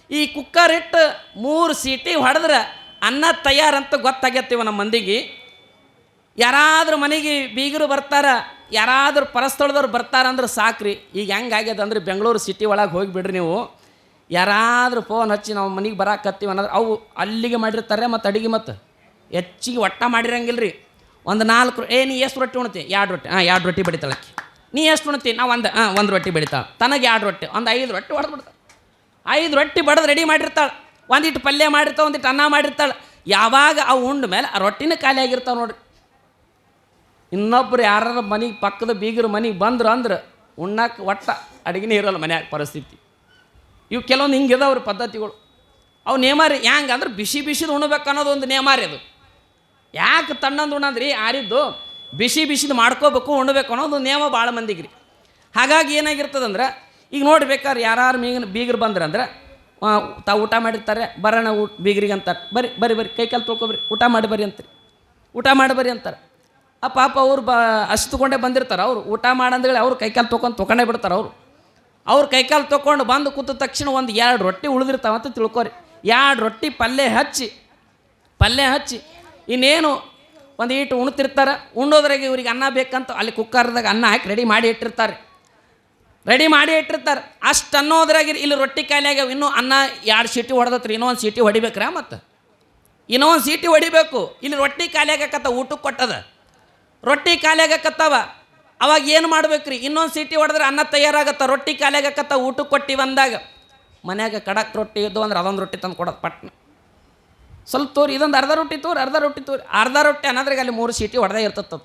ಈ ಕುಕ್ಕರ್ ಇಟ್ಟು 3 ಸೀಟಿ ಹೊಡೆದ್ರೆ ಅನ್ನ ತಯಾರಂತ ಗೊತ್ತಾಗ್ಯತ್ತೀವ ನಮ್ಮ ಮಂದಿಗೆ. ಯಾರಾದ್ರೂ ಮನೆಗೆ ಬೀಗರು ಬರ್ತಾರ, ಯಾರಾದ್ರೂ ಪರಸ್ಥಳದವ್ರು ಬರ್ತಾರಂದ್ರೆ ಸಾಕ್ರಿ. ಈಗ ಹೆಂಗಾಗ್ಯದ ಅಂದ್ರೆ ಬೆಂಗಳೂರು ಸಿಟಿ ಒಳಗೆ ಹೋಗಿಬಿಡ್ರಿ ನೀವು, ಯಾರಾದರೂ ಫೋನ್ ಹಚ್ಚಿ ನಾವು ಮನೆಗೆ ಬರಾಕತ್ತೀವಿ ಅನ್ನೋದು ಅವು ಅಲ್ಲಿಗೆ ಮಾಡಿರ್ತಾರೆ. ಮತ್ತು ಅಡುಗೆ ಮತ್ತು ಹೆಚ್ಚಿಗೆ ಒಟ್ಟ ಮಾಡಿರಂಗಿಲ್ಲ ರೀ. ಒಂದು 4 ನೀ ಎಷ್ಟು ರೊಟ್ಟಿ ಉಣ್ತಿ? 2 ರೊಟ್ಟಿ. 2 ರೊಟ್ಟಿ ಬಡಿತಾಳಕ್ಕೆ. ನೀ ಎಷ್ಟು ಉಣ್ತಿ? ನಾವು ಒಂದು ರೊಟ್ಟಿ ಬಡಿತಾಳೆ. ತನಗೆ 2 ರೊಟ್ಟಿ, ಒಂದು 5 ರೊಟ್ಟಿ ಹೊಡೆದ್ಬಿಡ್ತಾಳೆ. 5 ರೊಟ್ಟಿ ಬಡ್ದು ರೆಡಿ ಮಾಡಿರ್ತಾಳೆ. ಒಂದಿಟ್ಟು ಪಲ್ಯ ಮಾಡಿರ್ತಾಳೆ, ಒಂದಿಟ್ಟು ಅನ್ನ ಮಾಡಿರ್ತಾಳೆ. ಯಾವಾಗ ಅವು ಉಂಡ ಮೇಲೆ ಆ ರೊಟ್ಟಿನ ಖಾಲಿ ಆಗಿರ್ತಾವೆ ನೋಡ್ರಿ. ಇನ್ನೊಬ್ರು ಯಾರ ಮನೆಗೆ ಪಕ್ಕದ ಬೀಗರು ಮನೆಗೆ ಬಂದ್ರು ಅಂದ್ರೆ ಉಣ್ಣಕ್ಕೆ ಒಟ್ಟ ಅಡುಗೆನೇ ಇರೋಲ್ಲ ಮನ್ಯಾಗ ಪರಿಸ್ಥಿತಿ. ಇವು ಕೆಲವೊಂದು ಹಿಂಗೆ ಇದಾವ್ರಿ ಪದ್ಧತಿಗಳು. ಅವು ನೇಮಾರಿ ಹೆಂಗೆ ಅಂದ್ರೆ ಬಿಸಿ ಬಿಸಿದು ಉಣ್ಬೇಕು ಅನ್ನೋದು ಒಂದು ನೇಮಾರಿ. ಅದು ಯಾಕೆ ತಣ್ಣಂದು ಉಣ್ಣಂದ್ರಿ, ಆರಿದ್ದು ಬಿಸಿ ಬಿಸಿದು ಮಾಡ್ಕೋಬೇಕು ಉಣ್ಬೇಕು ಅನ್ನೋದು ನೇಮ ಭಾಳ ಮಂದಿಗೆ ರೀ. ಹಾಗಾಗಿ ಏನಾಗಿರ್ತದಂದ್ರೆ ಈಗ ನೋಡ್ಬೇಕಾದ್ರೆ ಯಾರು ಬೀಗರು ಬಂದ್ರಂದ್ರೆ ತಾವು ಊಟ ಮಾಡಿರ್ತಾರೆ, ಬರೋಣ ಬೀಗರಿಗೆ ಅಂತಾರೆ, ಬರ್ರಿ ಕೈ ಕಾಲು ತೊಳ್ಕೊಬ್ರಿ, ಊಟ ಮಾಡಿ ಬರ್ರಿ ಅಂತಾರೆ. ಊಟ ಮಾಡಿ ಬರ್ರಿ ಅಂತಾರೆ. ಪಾಪ ಅವ್ರು ಹಚ್ತುಕೊಂಡೇ ಬಂದಿರ್ತಾರೆ. ಅವರು ಊಟ ಮಾಡಂದೇಳಿ ಅವ್ರು ಕೈಕಾಲು ತೊಗೊಂಡೇ ಬಿಡ್ತಾರೆ. ಅವ್ರು ಕೈಕಾಲು ತೊಗೊಂಡು ಬಂದು ಕೂತ ತಕ್ಷಣ ಒಂದು 2 ರೊಟ್ಟಿ ಉಳಿದಿರ್ತಾವಂತ ತಿಳ್ಕೊರಿ. 2 ರೊಟ್ಟಿ ಪಲ್ಯ ಹಚ್ಚಿ ಇನ್ನೇನು ಒಂದು ಈಟು ಉಣ್ತಿರ್ತಾರೆ. ಉಣ್ಣೋದ್ರಾಗ ಇವ್ರಿಗೆ ಅನ್ನ ಬೇಕಂತ ಅಲ್ಲಿ ಕುಕ್ಕರ್ದಾಗ ಅನ್ನ ಹಾಕಿ ರೆಡಿ ಮಾಡಿ ಇಟ್ಟಿರ್ತಾರೆ. ಅಷ್ಟು ಅನ್ನೋದ್ರಾಗ ಇಲ್ಲಿ ರೊಟ್ಟಿ ಖಾಲಿಯಾಗ್ಯಾವ. ಇನ್ನೂ ಅನ್ನ 2 ಸೀಟಿ ಹೊಡೆದತ್ರಿ, ಇನ್ನೊಂದು ಸೀಟಿ ಹೊಡಿಬೇಕ್ರಾ? ಮತ್ತು ಇನ್ನೊಂದು ಸೀಟಿ ಹೊಡಿಬೇಕು. ಇಲ್ಲಿ ರೊಟ್ಟಿ ಖಾಲಿಯಾಗಕತ್ತ, ಊಟಕ್ಕೆ ಕೊಟ್ಟದ ರೊಟ್ಟಿ ಖಾಲಿಯಾಗಕತ್ತವ. ಅವಾಗ ಏನು ಮಾಡ್ಬೇಕ್ರಿ? ಇನ್ನೊಂದು ಸೀಟಿ ಹೊಡೆದ್ರೆ ಅನ್ನ ತಯಾರಾಗತ್ತ, ರೊಟ್ಟಿ ಖಾಲಿಯಾಗಕತ್ತ, ಊಟಕ್ಕೆ ಕೊಟ್ಟು ಬಂದಾಗ ಮನ್ಯಾಗ ಕಡಕ್ ರೊಟ್ಟಿ ಇದ್ದು ಅಂದ್ರೆ ಅದೊಂದು ರೊಟ್ಟಿ ತಂದು ಕೊಡೋದು ಪಟ್ನ. ಸ್ವಲ್ಪ ತೋರಿ, ಇದೊಂದು ಅರ್ಧ ರೊಟ್ಟಿ ತೋರಿ. ಅರ್ಧ ರೊಟ್ಟಿ ಅನ್ನೋದ್ರಾಗ ಅಲ್ಲಿ 3 ಸೀಟಿ ಹೊಡೆದೇ ಇರ್ತದ.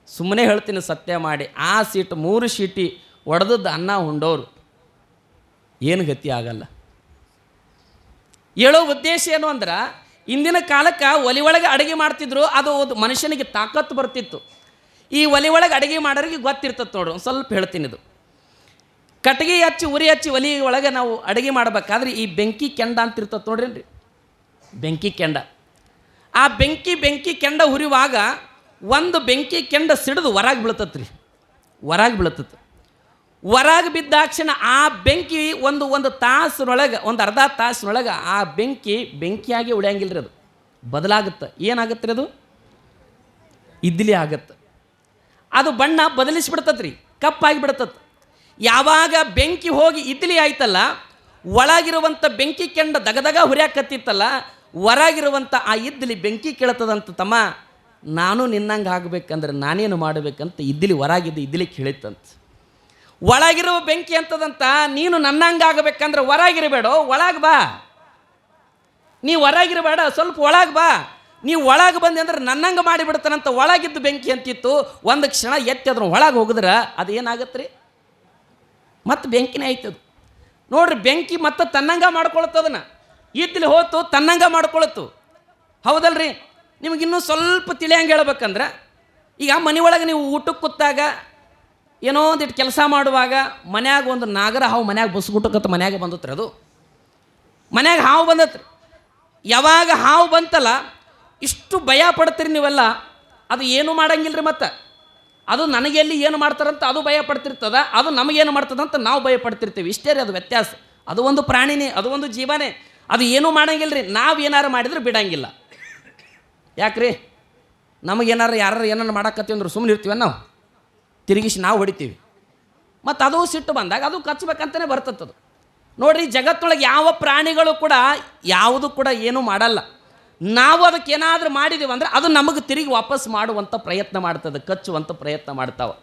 ಸುಮ್ಮನೆ ಹೇಳ್ತೀನಿ ಸತ್ಯ ಮಾಡಿ, ಆ ಸೀಟು 3 ಸೀಟಿ ಹೊಡೆದದ್ದು ಅನ್ನ ಉಂಡೋರು ಏನು ಗತಿ ಆಗಲ್ಲ. ಹೇಳೋ ಉದ್ದೇಶ ಏನು ಅಂದ್ರೆ ಇಂದಿನ ಕಾಲಕ್ಕೆ ಒಲಿ ಒಳಗೆ ಅಡುಗೆ ಮಾಡ್ತಿದ್ರು, ಅದು ಮನುಷ್ಯನಿಗೆ ತಾಕತ್ತು ಬರ್ತಿತ್ತು. ಈ ಒಲಿ ಒಳಗೆ ಅಡುಗೆ ಮಾಡೋರಿಗೆ ಗೊತ್ತಿರ್ತದೆ ನೋಡ್ರಿ. ಒಂದು ಸ್ವಲ್ಪ ಹೇಳ್ತೀನಿ. ಇದು ಕಟ್ಟಿಗೆ ಹಚ್ಚಿ ಉರಿ ಹಚ್ಚಿ ಒಲಿ ಒಳಗೆ ನಾವು ಅಡುಗೆ ಮಾಡ್ಬೇಕಾದ್ರೆ ಈ ಬೆಂಕಿ ಕೆಂಡ ಅಂತ ಇರ್ತದೆ ನೋಡ್ರಿ. ಬೆಂಕಿ ಕೆಂಡ, ಆ ಬೆಂಕಿ ಕೆಂಡ ಹುರಿಯುವಾಗ ಒಂದು ಬೆಂಕಿ ಕೆಂಡ ಸಿಡಿದು ಹೊರಗೆ ಬೀಳ್ತತ್ರಿ. ಹೊರಗೆ ಬಿದ್ದಾಕ್ಷಣ ಆ ಬೆಂಕಿ ಒಂದು ತಾಸಿನೊಳಗೆ, ಒಂದು ಅರ್ಧ ತಾಸಿನೊಳಗೆ ಆ ಬೆಂಕಿಯಾಗಿ ಉಳಿಯಂಗಿಲ್ಲ ರೀ. ಅದು ಬದಲಾಗುತ್ತೆ. ಏನಾಗುತ್ತೆ ರೀ? ಅದು ಇಡ್ಲಿ ಆಗತ್ತೆ. ಅದು ಬಣ್ಣ ಬದಲಿಸಿಬಿಡ್ತದೆ ರೀ, ಕಪ್ಪಾಗಿ ಬಿಡ್ತದೆ. ಯಾವಾಗ ಬೆಂಕಿ ಹೋಗಿ ಇಡ್ಲಿ ಆಯ್ತಲ್ಲ, ಒಳಗಿರುವಂಥ ಬೆಂಕಿ ಕೆಂಡ ದಗದಗ ಹುರಿಯಾಕತ್ತಿತ್ತಲ್ಲ, ಹೊರಗಿರುವಂಥ ಆ ಇಡ್ಲಿ ಬೆಂಕಿ ಕೇಳ್ತದಂತ. ತಮ್ಮ, ನಾನು ನಿನ್ನಂಗೆ ಆಗಬೇಕಂದ್ರೆ ನಾನೇನು ಮಾಡಬೇಕಂತ ಇಡ್ಲಿ ಹೊರಗಿದ್ದು ಇಡ್ಲಿ ಕೇಳಿತ್ತಂತ. ಒಳಗಿರುವ ಬೆಂಕಿ ಅಂತದಂತ, ನೀನು ನನ್ನಂಗೆ ಆಗಬೇಕಂದ್ರೆ ಹೊರಗಿರಬೇಡ, ಒಳಗೆ ಬಾ. ನೀ ಹೊರಗಿರಬೇಡ, ಸ್ವಲ್ಪ ಒಳಗೆ ಬಾ. ನೀವು ಒಳಗೆ ಬಂದೆ ಅಂದ್ರೆ ನನ್ನಂಗೆ ಮಾಡಿಬಿಡ್ತಾನಂತ. ಒಳಗಿದ್ದು ಬೆಂಕಿ ಅಂತಿತ್ತು. ಒಂದು ಕ್ಷಣ ಎತ್ತಿ ಅದ್ರ ಒಳಗೆ ಹೋಗಿದ್ರೆ ಅದು ಏನಾಗತ್ತೆ ರೀ? ಮತ್ತು ಬೆಂಕಿನೇ ಆಯ್ತದು ನೋಡ್ರಿ. ಬೆಂಕಿ ಮತ್ತೆ ತನ್ನಂಗ ಮಾಡ್ಕೊಳತ್ತದನ್ನ. ಇದ್ಲಿ ಹೋತು ತನ್ನಂಗ ಮಾಡ್ಕೊಳತ್ತು. ಹೌದಲ್ರಿ? ನಿಮಗಿನ್ನೂ ಸ್ವಲ್ಪ ತಿಳಿಯಂಗೆ ಹೇಳ್ಬೇಕಂದ್ರೆ, ಈಗ ಮನೆಯೊಳಗೆ ನೀವು ಊಟಕ್ಕೆ ಕೂತಾಗ ಏನೋ ಒಂದಿಟ್ಟು ಕೆಲಸ ಮಾಡುವಾಗ ಮನ್ಯಾಗ ಒಂದು ನಾಗರ ಹಾವು ಮನ್ಯಾಗ ಬಸ್ಗುಟ್ಟಕತ್ತ ಮನ್ಯಾಗ ಬಂದತ್ರಿ. ಅದು ಮನ್ಯಾಗ ಹಾವು ಬಂದತ್ರಿ. ಯಾವಾಗ ಹಾವು ಬಂತಲ್ಲ, ಇಷ್ಟು ಭಯ ಪಡ್ತೀರಿ ನೀವೆಲ್ಲ. ಅದು ಏನೂ ಮಾಡಂಗಿಲ್ಲ ರೀ. ಮತ್ತು ಅದು ನನಗೆಲ್ಲಿ ಏನು ಮಾಡ್ತಾರಂತ ಅದು ಭಯ ಪಡ್ತಿರ್ತದ, ಅದು ನಮಗೇನು ಮಾಡ್ತದಂತ ನಾವು ಭಯ ಪಡ್ತಿರ್ತೀವಿ. ಇಷ್ಟೇ ರೀ ಅದು ವ್ಯತ್ಯಾಸ. ಅದು ಒಂದು ಪ್ರಾಣಿನೇ, ಅದು ಒಂದು ಜೀವನೇ. ಅದು ಏನೂ ಮಾಡಂಗಿಲ್ಲ ರೀ. ನಾವು ಏನಾರು ಮಾಡಿದ್ರೆ ಬಿಡಂಗಿಲ್ಲ. ಯಾಕ್ರಿ? ನಮಗೇನಾರು ಯಾರು ಏನಾರು ಮಾಡಕತ್ತೀವಿ ಅಂದ್ರೆ ಸುಮ್ಮನೆ ಇರ್ತೀವಿ, ನಾವು ತಿರುಗಿಸಿ ನಾವು ಹೊಡಿತೀವಿ. ಮತ್ತು ಅದು ಸಿಟ್ಟು ಬಂದಾಗ ಅದು ಕಚ್ಚಬೇಕಂತಲೇ ಬರ್ತತ್ತದು. ನೋಡಿರಿ, ಜಗತ್ತೊಳಗೆ ಯಾವ ಪ್ರಾಣಿಗಳು ಕೂಡ ಯಾವುದು ಕೂಡ ಏನೂ ಮಾಡಲ್ಲ. ನಾವು ಅದಕ್ಕೆ ಏನಾದರೂ ಮಾಡಿದ್ದೀವಿ ಅಂದರೆ ಅದು ನಮಗೆ ತಿರುಗಿ ವಾಪಸ್ ಮಾಡುವಂಥ ಪ್ರಯತ್ನ ಮಾಡ್ತದೆ, ಕಚ್ಚುವಂಥ ಪ್ರಯತ್ನ ಮಾಡ್ತಾವೆ.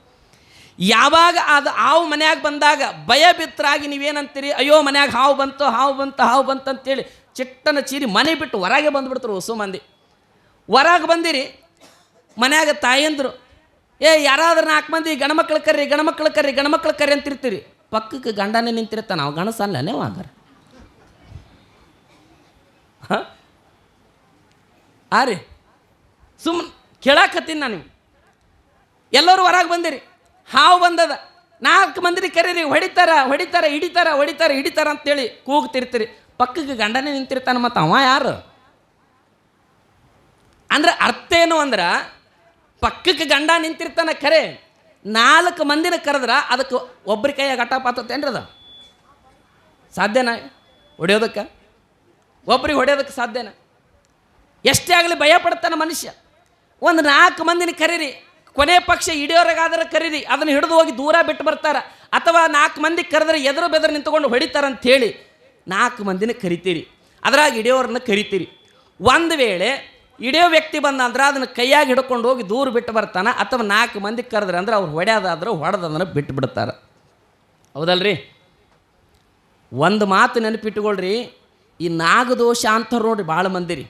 ಯಾವಾಗ ಅದು ಹಾವು ಮನ್ಯಾಗ ಬಂದಾಗ ಭಯ ಬಿತ್ತರಾಗಿ ನೀವೇನಂತೀರಿ? ಅಯ್ಯೋ ಮನ್ಯಾಗ ಹಾವು ಬಂತು, ಹಾವು ಬಂತು, ಹಾವು ಬಂತು ಅಂತೇಳಿ ಚಿಟ್ಟನ ಚೀರಿ ಮನೆ ಬಿಟ್ಟು ಹೊರಗೆ ಬಂದುಬಿಡ್ತಾರೆ ಹೊಸ ಮಂದಿ. ಹೊರಗೆ ಬಂದಿರಿ, ಮನ್ಯಾಗ ತಾಯಂದರು ಯಾರಾದ್ರೂ 4 ಮಂದಿ ಗಣಮಕ್ಳು ಕರ್ರಿ, ಗಣಮಕ್ಳು ಕರ್ರಿ, ಗಣಮಕ್ಳು ಕರ್ರಿ ಅಂತಿರ್ತೀರಿ. ಪಕ್ಕಕ್ಕೆ ಗಂಡನೇ ನಿಂತಿರ್ತಾನೆ, ನಾವು ಗಣಸಲ್ಲನೇ ಹಂಗಾರೆ. ಹಾಂ ರೀ, ಸುಮ್ಮನೆ ಕೇಳಾಕತ್ತೀನಿ ನಾನು. ಎಲ್ಲರೂ ಹೊರಗೆ ಬಂದಿರಿ, ಹಾವು ಬಂದದ, 4 ಮಂದಿನ ಕರೀರಿ, ಹೊಡಿತಾರ ಹೊಡಿತಾರ ಹಿಡಿತಾರ, ಹೊಡಿತಾರ ಹಿಡಿತಾರ ಅಂತೇಳಿ ಕೂಗ್ತಿರ್ತೀರಿ. ಪಕ್ಕಕ್ಕೆ ಗಂಡನೇ ನಿಂತಿರ್ತಾನೆ, ಮತ್ತು ಅವ ಯಾರು ಅಂದ್ರೆ ಅರ್ಥ ಏನು ಅಂದ್ರೆ, ಪಕ್ಕಕ್ಕೆ ಗಂಡ ನಿಂತಿರ್ತಾನೆ ಖರೆ, 4 ಮಂದಿನ ಕರೆದ್ರೆ ಅದಕ್ಕೆ ಒಬ್ಬರ ಕೈಯಾಗ ಅಟಪಾತೇನ್ರಿ? ಅದು ಸಾಧ್ಯನಾ ಹೊಡೆಯೋದಕ್ಕೆ? ಒಬ್ರಿಗೆ ಹೊಡೆಯೋದಕ್ಕೆ ಸಾಧ್ಯನಾ? ಎಷ್ಟೇ ಆಗಲಿ ಭಯ ಪಡ್ತಾನೆ ಮನುಷ್ಯ. ಒಂದು 4 ಮಂದಿನ ಕರೀರಿ, ಕೊನೆ ಪಕ್ಷ ಹಿಡಿಯೋರಾಗಾದ್ರೆ ಕರೀರಿ, ಅದನ್ನು ಹಿಡಿದು ಹೋಗಿ ದೂರ ಬಿಟ್ಟು ಬರ್ತಾರೆ. ಅಥವಾ 4 ಮಂದಿ ಕರೆದ್ರೆ ಎದುರು ಬೆದರು ನಿಂತ್ಕೊಂಡು ಹೊಡಿತಾರಂಥೇಳಿ 4 ಮಂದಿನ ಕರಿತೀರಿ, ಅದ್ರಾಗ ಹಿಡಿಯೋರನ್ನ ಕರಿತೀರಿ. ಒಂದು ವೇಳೆ ಹಿಡಿಯೋ ವ್ಯಕ್ತಿ ಬಂದಂದ್ರೆ ಅದನ್ನು ಕೈಯಾಗಿ ಹಿಡ್ಕೊಂಡು ಹೋಗಿ ದೂರ ಬಿಟ್ಟು ಬರ್ತಾನೆ. ಅಥವಾ 4 ಮಂದಿ ಕರೆದ್ರೆ ಅಂದ್ರೆ ಅವ್ರು ಹೊಡೆಯೋದಾದ್ರೆ ಹೊಡೆದದನ್ನು ಬಿಟ್ಟು ಬಿಡ್ತಾರೆ. ಹೌದಲ್ರಿ? ಒಂದು ಮಾತು ನೆನಪಿಟ್ಟುಕೊಳ್ರಿ, ಈ ನಾಗದೋಷ ಅಂತಾರೆ ನೋಡ್ರಿ ಭಾಳ ಮಂದಿ ರೀ.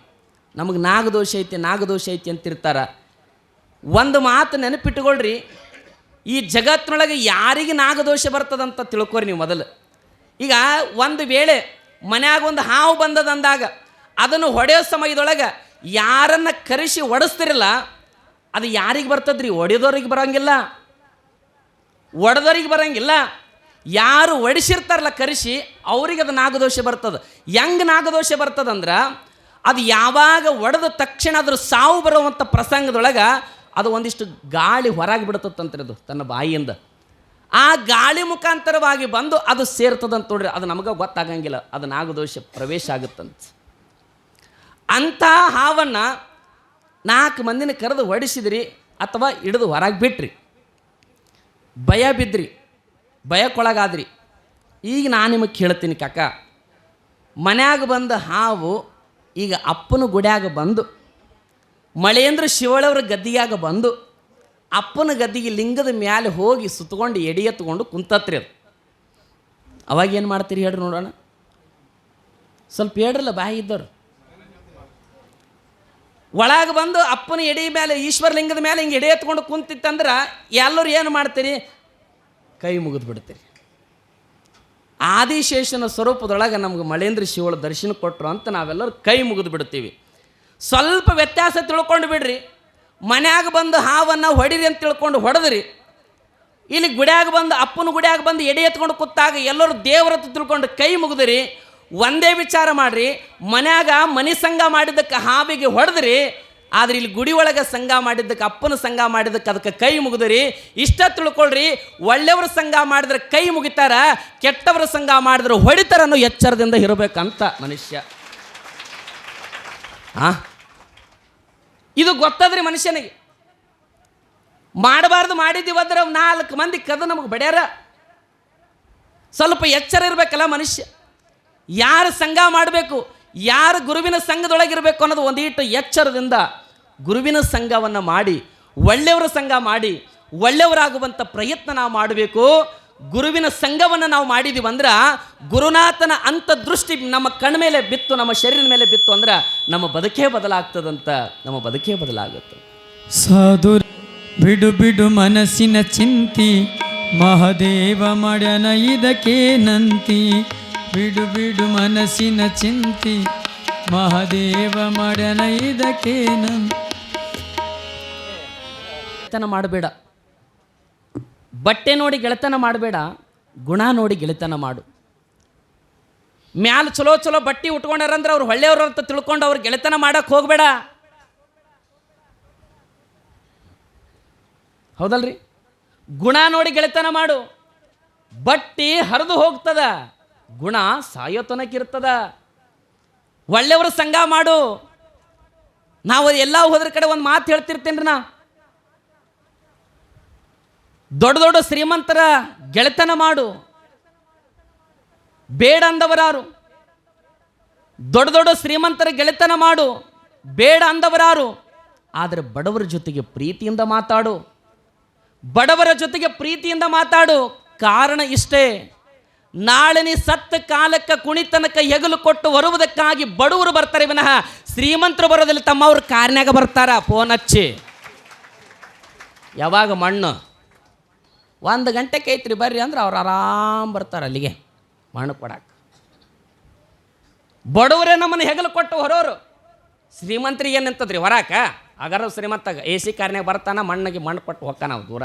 ನಮಗೆ ನಾಗದೋಷ ಐತಿ, ನಾಗದೋಷ ಐತಿ ಅಂತಿರ್ತಾರೆ. ಒಂದು ಮಾತು ನೆನಪಿಟ್ಟುಕೊಳ್ರಿ, ಈ ಜಗತ್ತಿನೊಳಗೆ ಯಾರಿಗೆ ನಾಗದೋಷ ಬರ್ತದಂತ ತಿಳ್ಕೊರಿ ನೀವು ಮೊದಲು. ಈಗ ಒಂದು ವೇಳೆ ಮನ್ಯಾಗ ಒಂದು ಹಾವು ಬಂದದಂದಾಗ ಅದನ್ನು ಹೊಡೆಯೋ ಸಮಯದೊಳಗೆ ಯಾರನ್ನು ಕರೆಸಿ ಹೊಡೆಸ್ತಿರಲ್ಲ, ಅದು ಯಾರಿಗೆ ಬರ್ತದ್ರಿ? ಹೊಡೆಯೋದವ್ರಿಗೆ ಬರೋಂಗಿಲ್ಲ, ಹೊಡೆದವ್ರಿಗೆ ಬರೋಂಗಿಲ್ಲ. ಯಾರು ಹೊಡಿಸಿರ್ತಾರಲ್ಲ ಕರೆಸಿ, ಅವ್ರಿಗೆ ಅದು ನಾಗದೋಷ ಬರ್ತದೆ. ಹೆಂಗೆ ನಾಗದೋಷ ಬರ್ತದಂದ್ರೆ, ಅದು ಯಾವಾಗ ಹೊಡೆದ ತಕ್ಷಣ ಅದ್ರ ಸಾವು ಬರುವಂಥ ಪ್ರಸಂಗದೊಳಗೆ ಅದು ಒಂದಿಷ್ಟು ಗಾಳಿ ಹೊರಗೆ ಬಿಡ್ತದಂತ್ರಿ. ಅದು ತನ್ನ ಬಾಯಿಯಿಂದ ಆ ಗಾಳಿ ಮುಖಾಂತರವಾಗಿ ಬಂದು ಅದು ಸೇರ್ತದಂತ ನೋಡ್ರಿ. ಅದು ನಮಗೆ ಗೊತ್ತಾಗಂಗಿಲ್ಲ, ಅದು ನಾಗದೋಷ ಪ್ರವೇಶ ಆಗುತ್ತಂತ. ಅಂಥ ಹಾವನ್ನು 4 ಮಂದಿನ ಕರೆದು ಹೊಡಿಸಿದ್ರಿ ಅಥವಾ ಹಿಡಿದು ಹೊರಗೆ ಬಿಟ್ರಿ, ಭಯ ಬಿದ್ರಿ, ಭಯಕ್ಕೊಳಗಾದ್ರಿ. ಈಗ ನಾನು ನಿಮಗೆ ಕೇಳ್ತೀನಿ ಕಾಕ, ಮನ್ಯಾಗ ಬಂದ ಹಾವು ಈಗ ಅಪ್ಪನ ಗುಡ್ಯಾಗ ಬಂದು, ಮಳೇಂದ್ರ ಶಿವಳವ್ರ ಗದ್ದಿಯಾಗ ಬಂದು ಅಪ್ಪನ ಗದ್ದಿಗೆ ಲಿಂಗದ ಮ್ಯಾಲೆ ಹೋಗಿ ಸುತ್ತಕೊಂಡು ಎಡಿ ಎತ್ಕೊಂಡು ಕುಂತತ್ರಿ. ಅದು ಅವಾಗ ಏನು ಮಾಡ್ತೀರಿ ಹೇಳ್ರಿ ನೋಡೋಣ? ಸ್ವಲ್ಪ ಹೇಳ್ರಲ್ಲ ಬಾಯಿ ಇದ್ದವ್ರು. ಒಳಗೆ ಬಂದು ಅಪ್ಪನ ಎಡಿ ಮೇಲೆ, ಈಶ್ವರ ಲಿಂಗದ ಮೇಲೆ ಹಿಂಗೆ ಎಡೆ ಎತ್ಕೊಂಡು ಕುಂತಿತ್ತಂದ್ರೆ ಎಲ್ಲರೂ ಏನು ಮಾಡ್ತೀರಿ? ಕೈ ಮುಗಿದು ಬಿಡ್ತೀರಿ. ಆದಿಶೇಷನ ಸ್ವರೂಪದೊಳಗೆ ನಮ್ಗೆ ಮಳೇಂದ್ರ ಶಿವಳ ದರ್ಶನ ಕೊಟ್ಟರು ಅಂತ ನಾವೆಲ್ಲರೂ ಕೈ ಮುಗಿದು ಬಿಡ್ತೀವಿ. ಸ್ವಲ್ಪ ವ್ಯತ್ಯಾಸ ತಿಳ್ಕೊಂಡು ಬಿಡ್ರಿ. ಮನ್ಯಾಗ ಬಂದು ಹಾವನ್ನು ಹೊಡಿರಿ ಅಂತ ತಿಳ್ಕೊಂಡು ಹೊಡೆದ್ರಿ, ಇಲ್ಲಿ ಗುಡ್ಯಾಗ ಬಂದು ಅಪ್ಪನ ಗುಡ್ಯಾಗ ಬಂದು ಎಡೆ ಎತ್ಕೊಂಡು ಕೂತಾಗ ಎಲ್ಲರೂ ದೇವರತ್ತು ತಿಳ್ಕೊಂಡು ಕೈ ಮುಗಿದ್ರಿ. ಒಂದೇ ವಿಚಾರ ಮಾಡಿರಿ, ಮನ್ಯಾಗ ಮನಿ ಸಂಘ ಮಾಡಿದ್ದಕ್ಕೆ ಹಾವಿಗೆ ಹೊಡೆದ್ರಿ, ಆದ್ರೆ ಇಲ್ಲಿ ಗುಡಿ ಒಳಗೆ ಸಂಘ ಮಾಡಿದ್ದಕ್ಕೆ, ಅಪ್ಪನ ಸಂಘ ಮಾಡಿದ್ದಕ್ಕೆ ಅದಕ್ಕೆ ಕೈ ಮುಗಿದ್ರಿ. ಇಷ್ಟ ತಿಳ್ಕೊಳ್ರಿ, ಒಳ್ಳೆಯವ್ರ ಸಂಘ ಮಾಡಿದ್ರೆ ಕೈ ಮುಗಿತಾರ, ಕೆಟ್ಟವರ ಸಂಘ ಮಾಡಿದ್ರೆ ಹೊಡಿತಾರ ಅನ್ನೋ ಎಚ್ಚರದಿಂದ ಇರಬೇಕಂತ ಮನುಷ್ಯ. ಇದು ಗೊತ್ತಾದ್ರಿ ಮನುಷ್ಯನಿಗೆ. ಮಾಡಬಾರ್ದು ಮಾಡಿದ್ದೀವಂದ್ರೆ 4 ಮಂದಿ ಕದ ನಮಗೆ ಬಡ್ಯಾರ. ಸ್ವಲ್ಪ ಎಚ್ಚರ ಇರಬೇಕಲ್ಲ ಮನುಷ್ಯ. ಯಾರು ಸಂಘ ಮಾಡಬೇಕು, ಯಾರು ಗುರುವಿನ ಸಂಘದೊಳಗಿರಬೇಕು ಅನ್ನೋದು ಒಂದೀಟು ಎಚ್ಚರದಿಂದ ಗುರುವಿನ ಸಂಘವನ್ನು ಮಾಡಿ, ಒಳ್ಳೆಯವರ ಸಂಘ ಮಾಡಿ ಒಳ್ಳೆಯವರಾಗುವಂಥ ಪ್ರಯತ್ನ ನಾವು ಮಾಡಬೇಕು. ಗುರುವಿನ ಸಂಘವನ್ನು ನಾವು ಮಾಡಿದ್ದೀವಿ ಅಂದ್ರೆ ಗುರುನಾಥನ ಅಂತರ್ದೃಷ್ಟಿ ನಮ್ಮ ಕಣ್ಣ ಮೇಲೆ ಬಿತ್ತು, ನಮ್ಮ ಶರೀರದ ಮೇಲೆ ಬಿತ್ತು ಅಂದ್ರೆ ನಮ್ಮ ಬದುಕೇ ಬದಲಾಗ್ತದಂತ, ನಮ್ಮ ಬದುಕೇ ಬದಲಾಗುತ್ತೆ. ಸಾಧು ಬಿಡು ಬಿಡು ಮನಸ್ಸಿನ ಚಿಂತಿ, ಮಹಾದೇವ ಮಾಡ್ಯನ ಇದಕ್ಕೇನಂತಿ. ಬಿಡು ಬಿಡು ಮನಸ್ಸಿನ ಚಿಂತಿ, ಮಹಾದೇವ ಮಾಡ್ಯನ ಇದಕ್ಕೇನಂತಿ. ಗೆಳೆತನ ಮಾಡಬೇಡ, ಬಟ್ಟೆ ನೋಡಿ ಗೆಳೆತನ ಮಾಡಬೇಡ, ಗುಣ ನೋಡಿ ಗೆಳೆತನ ಮಾಡು. ಮ್ಯಾಲ ಚಲೋ ಚಲೋ ಬಟ್ಟೆ ಉಟ್ಕೊಂಡಾರಂದ್ರೆ ಅವ್ರು ಒಳ್ಳೆಯವ್ರು ಅಂತ ತಿಳ್ಕೊಂಡು ಅವ್ರು ಗೆಳೆತನ ಮಾಡಕ್ಕೆ ಹೋಗಬೇಡ. ಹೌದಲ್ರಿ? ಗುಣ ನೋಡಿ ಗೆಳೆತನ ಮಾಡು. ಬಟ್ಟಿ ಹರಿದು ಹೋಗ್ತದ, ಗುಣ ಸಾಯೋತನಕ್ಕಿರ್ತದ. ಒಳ್ಳೆಯವ್ರ ಸಂಘ ಮಾಡು. ನಾವು ಎಲ್ಲ ಹೋದ್ರ ಕಡೆ ಒಂದು ಮಾತು ಹೇಳ್ತಿರ್ತೇನ್ರಿ ನಾ, ದೊಡ್ಡ ದೊಡ್ಡ ಶ್ರೀಮಂತರ ಗೆಳೆತನ ಮಾಡು, ಬೇಡ ಅಂದವರಾರು. ದೊಡ್ಡ ದೊಡ್ಡ ಶ್ರೀಮಂತರ ಗೆಳೆತನ ಮಾಡು, ಬೇಡ ಅಂದವರಾರು. ಆದರೆ ಬಡವರ ಜೊತೆಗೆ ಪ್ರೀತಿಯಿಂದ ಮಾತಾಡು, ಬಡವರ ಜೊತೆಗೆ ಪ್ರೀತಿಯಿಂದ ಮಾತಾಡು. ಕಾರಣ ಇಷ್ಟೇ, ನಾಳೆ ನೀ ಸತ್ತ ಕಾಲಕ್ಕೆ ಕುಣಿತನಕ್ಕೆ ಹೆಗಲು ಕೊಟ್ಟು ಬರುವುದಕ್ಕಾಗಿ ಬಡವರು ಬರ್ತಾರೆ ವಿನಃ ಶ್ರೀಮಂತರು ಬರೋದಿಲ್ಲ. ತಮ್ಮವ್ರ ಕಾರ್ನ್ಯಾಗ ಬರ್ತಾರ ಫೋನ್ ಹಚ್ಚಿ. ಯಾವಾಗ ಮಣ್ಣು 1 ಗಂಟೆಗೆ ಐತ್ರಿ ಬರ್ರಿ ಅಂದ್ರೆ ಅವ್ರು ಆರಾಮ್ ಬರ್ತಾರೆ ಅಲ್ಲಿಗೆ ಮಣ್ಣು ಕೊಡಕ್ಕೆ. ಬಡವರೇ ನಮ್ಮನ್ನು ಹೆಗಲು ಕೊಟ್ಟು ಹೊರೋರು. ಶ್ರೀಮಂತರಿಗೆ ನಿಂತದ್ರಿ ಹೊರಾಕ, ಅಗರ ಶ್ರೀಮಂತಾಗ AC ಕಾರ್ನ್ಯಾಗ ಬರ್ತಾನ, ಮಣ್ಣಿಗೆ ಮಣ್ಣು ಕೊಟ್ಟು ಹೋಗ್ತಾನ ನಾವು ದೂರ.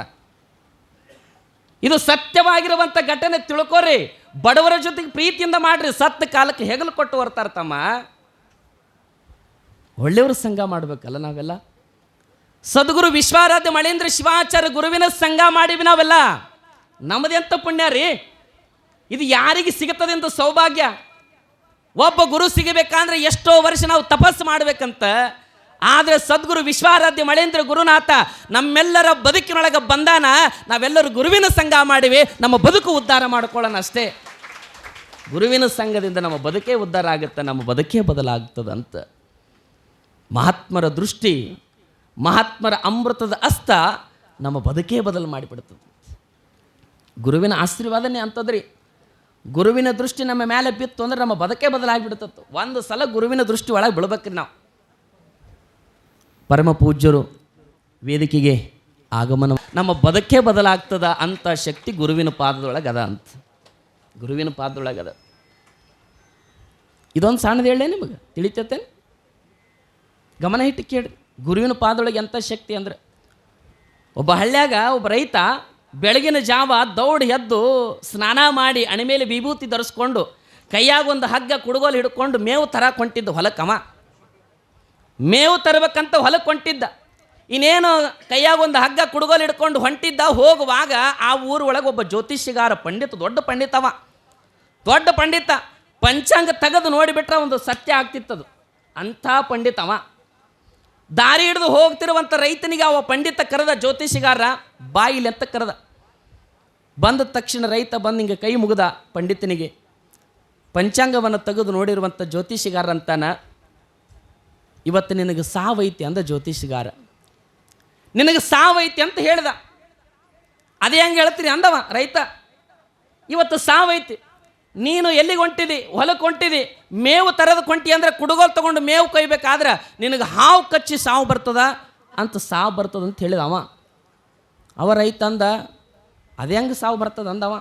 ಇದು ಸತ್ಯವಾಗಿರುವಂಥ ಘಟನೆ, ತಿಳ್ಕೊರಿ. ಬಡವರ ಜೊತೆಗೆ ಪ್ರೀತಿಯಿಂದ ಮಾಡ್ರಿ, ಸತ್ತ ಕಾಲಕ್ಕೆ ಹೆಗಲು ಕೊಟ್ಟು ಬರ್ತಾರೆ ತಮ್ಮ. ಒಳ್ಳೆಯವ್ರ ಸಂಘ ಮಾಡಬೇಕಲ್ಲ ನಾವೆಲ್ಲ. ಸದ್ಗುರು ವಿಶ್ವಾರಾಧ್ಯ ಮಳೇಂದ್ರ ಶಿವಾಚಾರ್ಯ ಗುರುವಿನ ಸಂಘ ಮಾಡಿವಿ ನಾವೆಲ್ಲ. ನಮ್ಮದೆಂತ ಪುಣ್ಯ ರೀ ಇದು, ಯಾರಿಗೆ ಸಿಗುತ್ತದೆ ಅಂತ ಸೌಭಾಗ್ಯ. ಒಬ್ಬ ಗುರು ಸಿಗಬೇಕಂದ್ರೆ ಎಷ್ಟೋ ವರ್ಷ ನಾವು ತಪಸ್ಸು ಮಾಡಬೇಕಂತ. ಆದರೆ ಸದ್ಗುರು ವಿಶ್ವಾರಾಧ್ಯ ಮಳೇಂದ್ರ ಗುರುನಾಥ ನಮ್ಮೆಲ್ಲರ ಬದುಕಿನೊಳಗೆ ಬಂದಾನ. ನಾವೆಲ್ಲರೂ ಗುರುವಿನ ಸಂಘ ಮಾಡಿವಿ, ನಮ್ಮ ಬದುಕು ಉದ್ಧಾರ ಮಾಡ್ಕೊಳ್ಳೋಣ ಅಷ್ಟೇ. ಗುರುವಿನ ಸಂಘದಿಂದ ನಮ್ಮ ಬದುಕೇ ಉದ್ಧಾರ ಆಗುತ್ತೆ, ನಮ್ಮ ಬದುಕೇ ಬದಲಾಗ್ತದಂತ. ಮಹಾತ್ಮರ ದೃಷ್ಟಿ, ಮಹಾತ್ಮರ ಅಮೃತದ ಹಸ್ತ ನಮ್ಮ ಬದುಕೇ ಬದಲು ಮಾಡಿಬಿಡ್ತದೆ. ಗುರುವಿನ ಆಶೀರ್ವಾದನೇ ಅಂತದ್ರಿ. ಗುರುವಿನ ದೃಷ್ಟಿ ನಮ್ಮ ಮೇಲೆ ಬಿತ್ತು ಅಂದ್ರೆ ನಮ್ಮ ಬದುಕೇ ಬದಲಾಗಿಬಿಡ್ತತ್ತು. ಒಂದು ಸಲ ಗುರುವಿನ ದೃಷ್ಟಿ ಒಳಗೆ ಬಿಡ್ಬೇಕ್ರಿ ನಾವು. ಪರಮ ಪೂಜ್ಯರು ವೇದಿಕೆಗೆ ಆಗಮನ, ನಮ್ಮ ಬದುಕೇ ಬದಲಾಗ್ತದ ಅಂತ ಶಕ್ತಿ ಗುರುವಿನ ಪಾದದೊಳಗೆ ಅದ ಅಂತ. ಗುರುವಿನ ಪಾದದೊಳಗೆ ಅದ. ಇದೊಂದು ಸಣ್ಣದು ಹೇಳೇ ನಿಮಗೆ ತಿಳಿತೈತೆ, ಗಮನ ಇಟ್ಟು ಕೇಳಿ. ಗುರುವಿನ ಪಾದದೊಳಗೆ ಎಂಥ ಶಕ್ತಿ ಅಂದರೆ, ಒಬ್ಬ ಹಳ್ಳ್ಯಾಗ ಒಬ್ಬ ರೈತ ಬೆಳಗಿನ ಜಾವ ದೌಡ್ ಎದ್ದು ಸ್ನಾನ ಮಾಡಿ ಅಣಿ ಮೇಲೆ ವಿಭೂತಿ ಧರಿಸ್ಕೊಂಡು ಕೈಯಾಗ ಒಂದು ಹಗ್ಗ ಕುಡುಗೋಲು ಹಿಡ್ಕೊಂಡು ಮೇವು ತರಕ್ಕೆ ಹೊಂಟಿದ್ದ ಹೊಲಕ್ಕವ. ಮೇವು ತರಬೇಕಂತ ಹೊಲಕ್ಕೆ ಹೊಂಟಿದ್ದ. ಇನ್ನೇನು ಕೈಯಾಗ ಒಂದು ಹಗ್ಗ ಕುಡುಗೋಲು ಹಿಡ್ಕೊಂಡು ಹೊಂಟಿದ್ದ. ಹೋಗುವಾಗ ಆ ಊರು ಒಳಗೆ ಒಬ್ಬ ಜ್ಯೋತಿಷಿಗಾರ ಪಂಡಿತ, ದೊಡ್ಡ ಪಂಡಿತವ, ದೊಡ್ಡ ಪಂಡಿತ. ಪಂಚಾಂಗ ತೆಗೆದು ನೋಡಿಬಿಟ್ರೆ ಒಂದು ಸತ್ಯ ಆಗ್ತಿತ್ತದು. ಅಂಥ ಪಂಡಿತವ. ದಾರಿ ಹಿಡಿದು ಹೋಗ್ತಿರುವಂಥ ರೈತನಿಗೆ ಅವ ಪಂಡಿತ ಕರೆದ, ಜ್ಯೋತಿಷಿಗಾರ ಬಾಯಿಲಿ ಅಂತ ಕರೆದ. ಬಂದ ತಕ್ಷಣ ರೈತ ಬಂದು ಹಿಂಗೆ ಕೈ ಮುಗಿದ ಪಂಡಿತನಿಗೆ. ಪಂಚಾಂಗವನ್ನು ತೆಗೆದು ನೋಡಿರುವಂಥ ಜ್ಯೋತಿಷಿಗಾರ ಅಂತಾನ, ಇವತ್ತು ನಿನಗೆ ಸಾವೈತಿ ಅಂದ ಜ್ಯೋತಿಷಿಗಾರ. ನಿನಗೆ ಸಾವೈತಿ ಅಂತ ಹೇಳ್ದ. ಅದೇ ಹೆಂಗೆ ಹೇಳ್ತೀರಿ ಅಂದವ ರೈತ. ಇವತ್ತು ಸಾವೈತಿ, ನೀನು ಎಲ್ಲಿಗೆ ಹೊಂಟಿದಿ? ಹೊಲಕ್ಕೆ ಹೊಂಟಿದಿ, ಮೇವು ತರದು ಕೊಂಟಿ ಅಂದ್ರೆ ಕುಡುಗೋಲು ತೊಗೊಂಡು ಮೇವು ಕೊಯ್ಬೇಕಾದ್ರೆ ನಿನಗೆ ಹಾವು ಕಚ್ಚಿ ಸಾವು ಬರ್ತದ ಅಂತ, ಸಾವು ಬರ್ತದ ಅಂತ ಹೇಳಿದ ಅವ. ಅವ ರೈತ ಅಂದ, ಅದೇ ಹೆಂಗೆ ಸಾವು ಬರ್ತದ ಅಂದವ.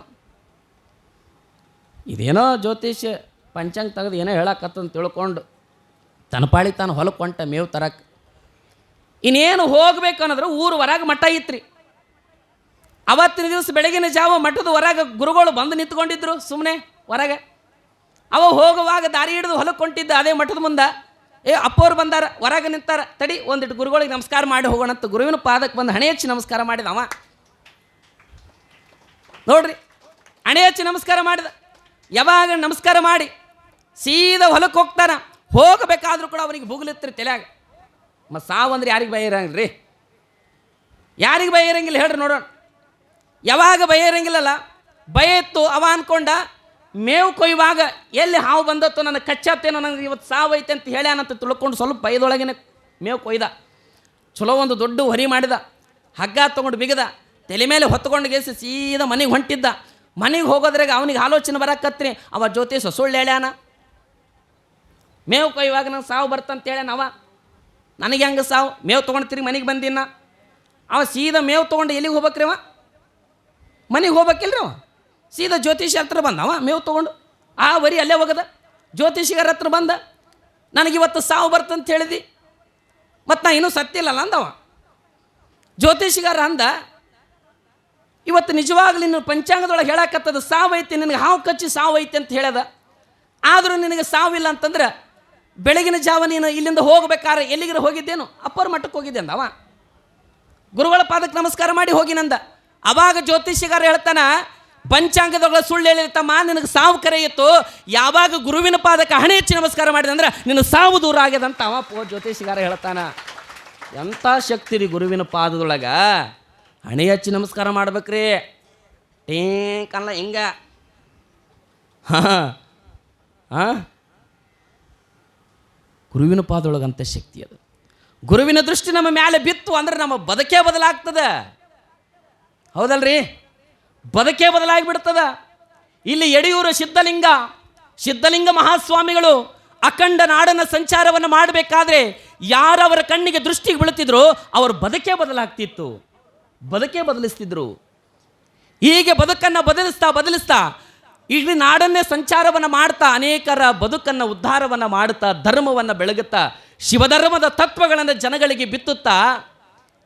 ಇದೇನೋ ಜ್ಯೋತಿಷ್ಯ ಪಂಚಾಂಗ ತೆಗೆದು ಏನೋ ಹೇಳಕತ್ತಂತ ತಿಳ್ಕೊಂಡು ತನ್ನ ಪಾಳಿ ತಾನು ಹೊಲಕ್ಕೆ ಹೊಂಟ ಮೇವು ತರಕ್ಕೆ. ಇನ್ನೇನು ಹೋಗ್ಬೇಕು ಅನ್ನೋದ್ರೆ ಊರು ಹೊರಗೆ ಮಠ ಇತ್ರಿ. ಅವತ್ತಿನ ದಿವಸ ಬೆಳಗಿನ ಜಾವ ಮಠದ ಹೊರಗೆ ಗುರುಗಳು ಬಂದು ನಿಂತ್ಕೊಂಡಿದ್ರು ಸುಮ್ಮನೆ ಹೊರಗೆ. ಅವ ಹೋಗುವಾಗ ದಾರಿ ಹಿಡಿದು ಹೊಲಕ್ಕೆ ಹೊಂಟಿದ್ದ ಅದೇ ಮಠದ ಮುಂದೆ. ಅಪ್ಪವ್ರು ಬಂದಾರ, ಹೊರಗೆ ನಿಂತಾರ, ತಡಿ ಒಂದಿಟ್ಟು ಗುರುಗಳಿಗೆ ನಮಸ್ಕಾರ ಮಾಡಿ ಹೋಗೋಣ ಅಂತ ಗುರುವಿನ ಪಾದಕ್ಕೆ ಬಂದು ಹಣೆ ಹಚ್ಚಿ ನಮಸ್ಕಾರ ಮಾಡಿದ ಅವ. ನೋಡ್ರಿ, ಹಣೆ ಹಚ್ಚಿ ನಮಸ್ಕಾರ ಮಾಡಿದ. ಯಾವಾಗ ನಮಸ್ಕಾರ ಮಾಡಿ ಸೀದಾ ಹೊಲಕ್ಕೆ ಹೋಗ್ತಾನ. ಹೋಗಬೇಕಾದ್ರೂ ಕೂಡ ಅವನಿಗೆ ಬುಗುಲಿತ್ರಿ ತಲೆಯಾಗ. ಮತ್ತು ಸಾವಂದ್ರೆ ಯಾರಿಗೆ ಭಯ ಇರಂಗಿಲ್ಲ ರೀ? ಯಾರಿಗೆ ಭಯ ಇರಂಗಿಲ್ಲ ಹೇಳ್ರಿ ನೋಡೋಣ. ಯಾವಾಗ ಭಯ ಇರಂಗಿಲ್ಲಲ್ಲ, ಭಯ ಇತ್ತು. ಅವ ಅಂದ್ಕೊಂಡ ಮೇವು ಕೊಯ್ಯುವಾಗ ಎಲ್ಲಿ ಹಾವು ಬಂದತ್ತು, ನನಗೆ ಕಚ್ಚತ್ತೇನೋ, ನನಗೆ ಇವತ್ತು ಸಾವೈತೆ ಅಂತ ಹೇಳ್ಯಾನಂತ ತಿಳ್ಕೊಂಡು ಸ್ವಲ್ಪ ಭಯದೊಳಗಿನ ಮೇವು ಕೊಯ್ದ. ಚಲೋ ಒಂದು ದೊಡ್ಡ ಹೊರಿ ಮಾಡಿದ, ಹಗ್ಗ ತೊಗೊಂಡು ಬಿಗದ, ತಲೆ ಮೇಲೆ ಹೊತ್ಕೊಂಡು ಗೆಸಿ ಸೀದಾ ಮನೆಗೆ ಹೊಂಟಿದ್ದ. ಮನೆಗೆ ಹೋಗೋದ್ರಾಗ ಅವನಿಗೆ ಆಲೋಚನೆ ಬರಕತ್ರಿ, ಅವ ಜ್ಯೋತಿಷ ಸುಳ್ಳು ಹೇಳ್ಯಾನ, ಮೇವು ಕೊಯ್ಯುವಾಗ ನಂಗೆ ಸಾವು ಬರ್ತಂತ ಹೇಳ್ಯಾನ. ಅವ ನನಗೆ ಹೆಂಗೆ ಸಾವು, ಮೇವು ತೊಗೊಂಡ್ತಿರಿ ಮನೆಗೆ ಬಂದಿನ. ಅವ ಸೀದಾ ಮೇವು ತೊಗೊಂಡು ಎಲ್ಲಿಗೆ ಹೋಗ್ಬೇಕ್ರಿ? ಅವ ಮನೆಗೆ ಹೋಗ್ಬೇಕಿಲ್ರಿ. ಅವ ಸೀದಾ ಜ್ಯೋತಿಷಿ ಹತ್ರ ಬಂದ. ಅವ ಮೇವು ತೊಗೊಂಡು ಆ ವರಿ ಅಲ್ಲೇ ಹೋಗದ. ಜ್ಯೋತಿಷಿಗಾರ ಹತ್ರ ಬಂದ, ನನಗಿವತ್ತು ಸಾವು ಬರ್ತಂತ ಹೇಳಿದಿ, ಮತ್ತು ನಾ ಇನ್ನೂ ಸತ್ತಿಲ್ಲಲ್ಲ ಅಂದವ. ಜ್ಯೋತಿಷಿಗಾರ ಅಂದ, ಇವತ್ತು ನಿಜವಾಗ್ಲೂ ನೀನು ಪಂಚಾಂಗದೊಳಗೆ ಹೇಳಕತ್ತದ ಸಾವೈತಿ, ನಿನಗೆ ಹಾವು ಕಚ್ಚಿ ಸಾವೈತಿ ಅಂತ ಹೇಳ್ಯದ. ಆದರೂ ನಿನಗೆ ಸಾವಿಲ್ಲ ಅಂತಂದ್ರೆ ಬೆಳಗಿನ ಜಾವ ನೀನು ಇಲ್ಲಿಂದ ಹೋಗ್ಬೇಕಾದ್ರೆ ಎಲ್ಲಿಗಿರ ಹೋಗಿದ್ದೇನು? ಅಪ್ಪರ ಮಠಕ್ಕೆ ಹೋಗಿದ್ದೆ ಅಂದ ಅವ. ಗುರುಗಳ ಪಾದಕ್ಕೆ ನಮಸ್ಕಾರ ಮಾಡಿ ಹೋಗಿನಂದ. ಅವಾಗ ಜ್ಯೋತಿಷಿಗಾರ ಹೇಳ್ತಾನ, ಪಂಚಾಂಗದೊಳಗೆ ಸುಳ್ಳು ಹೇಳಿರ್ತಮ್ಮ, ನಿನಗೆ ಸಾವು ಕರೆ ಇತ್ತು. ಯಾವಾಗ ಗುರುವಿನ ಪಾದಕ್ಕೆ ಹಣೆ ಹೆಚ್ಚಿ ನಮಸ್ಕಾರ ಮಾಡಿದೆ ಅಂದ್ರೆ ನಿನ್ನ ಸಾವು ದೂರ ಆಗ್ಯದಂತ ಅವ ಜ್ಯೋತಿಷಿಗಾರ ಹೇಳ್ತಾನ. ಎಂಥ ಶಕ್ತಿ ರೀ ಗುರುವಿನ ಪಾದದೊಳಗೆ. ಹಣೆ ಹಚ್ಚಿ ನಮಸ್ಕಾರ ಮಾಡ್ಬೇಕ್ರಿ, ಟೇಂಕಲ್ಲ ಹಿಂಗ. ಹಾಂ, ಗುರುವಿನ ಪಾದದೊಳಗಂತ ಶಕ್ತಿ ಅದು. ಗುರುವಿನ ದೃಷ್ಟಿ ನಮ್ಮ ಮೇಲೆ ಬಿತ್ತು ಅಂದ್ರೆ ನಮ್ಮ ಬದುಕೇ ಬದಲಾಗ್ತದೆ. ಹೌದಲ್ರಿ? ಬದುಕೇ ಬದಲಾಗಿಬಿಡ್ತದ. ಇಲ್ಲಿ ಯಡಿಯೂರು ಸಿದ್ಧಲಿಂಗ ಮಹಾಸ್ವಾಮಿಗಳು ಅಖಂಡ ನಾಡನ ಸಂಚಾರವನ್ನು ಮಾಡಬೇಕಾದ್ರೆ ಯಾರವರ ಕಣ್ಣಿಗೆ ದೃಷ್ಟಿಗೆ ಬೀಳುತ್ತಿದ್ರು ಅವ್ರ ಬದುಕೇ ಬದಲಾಗ್ತಿತ್ತು, ಬದುಕೇ ಬದಲಿಸ್ತಿದ್ರು. ಹೀಗೆ ಬದುಕನ್ನು ಬದಲಿಸ್ತಾ ಇಡೀ ನಾಡನ್ನೇ ಸಂಚಾರವನ್ನು ಮಾಡ್ತಾ ಅನೇಕರ ಬದುಕನ್ನು ಉದ್ಧಾರವನ್ನು ಮಾಡ್ತಾ ಧರ್ಮವನ್ನು ಬೆಳಗುತ್ತಾ ಶಿವಧರ್ಮದ ತತ್ವಗಳನ್ನು ಜನಗಳಿಗೆ ಬಿತ್ತುತ್ತಾ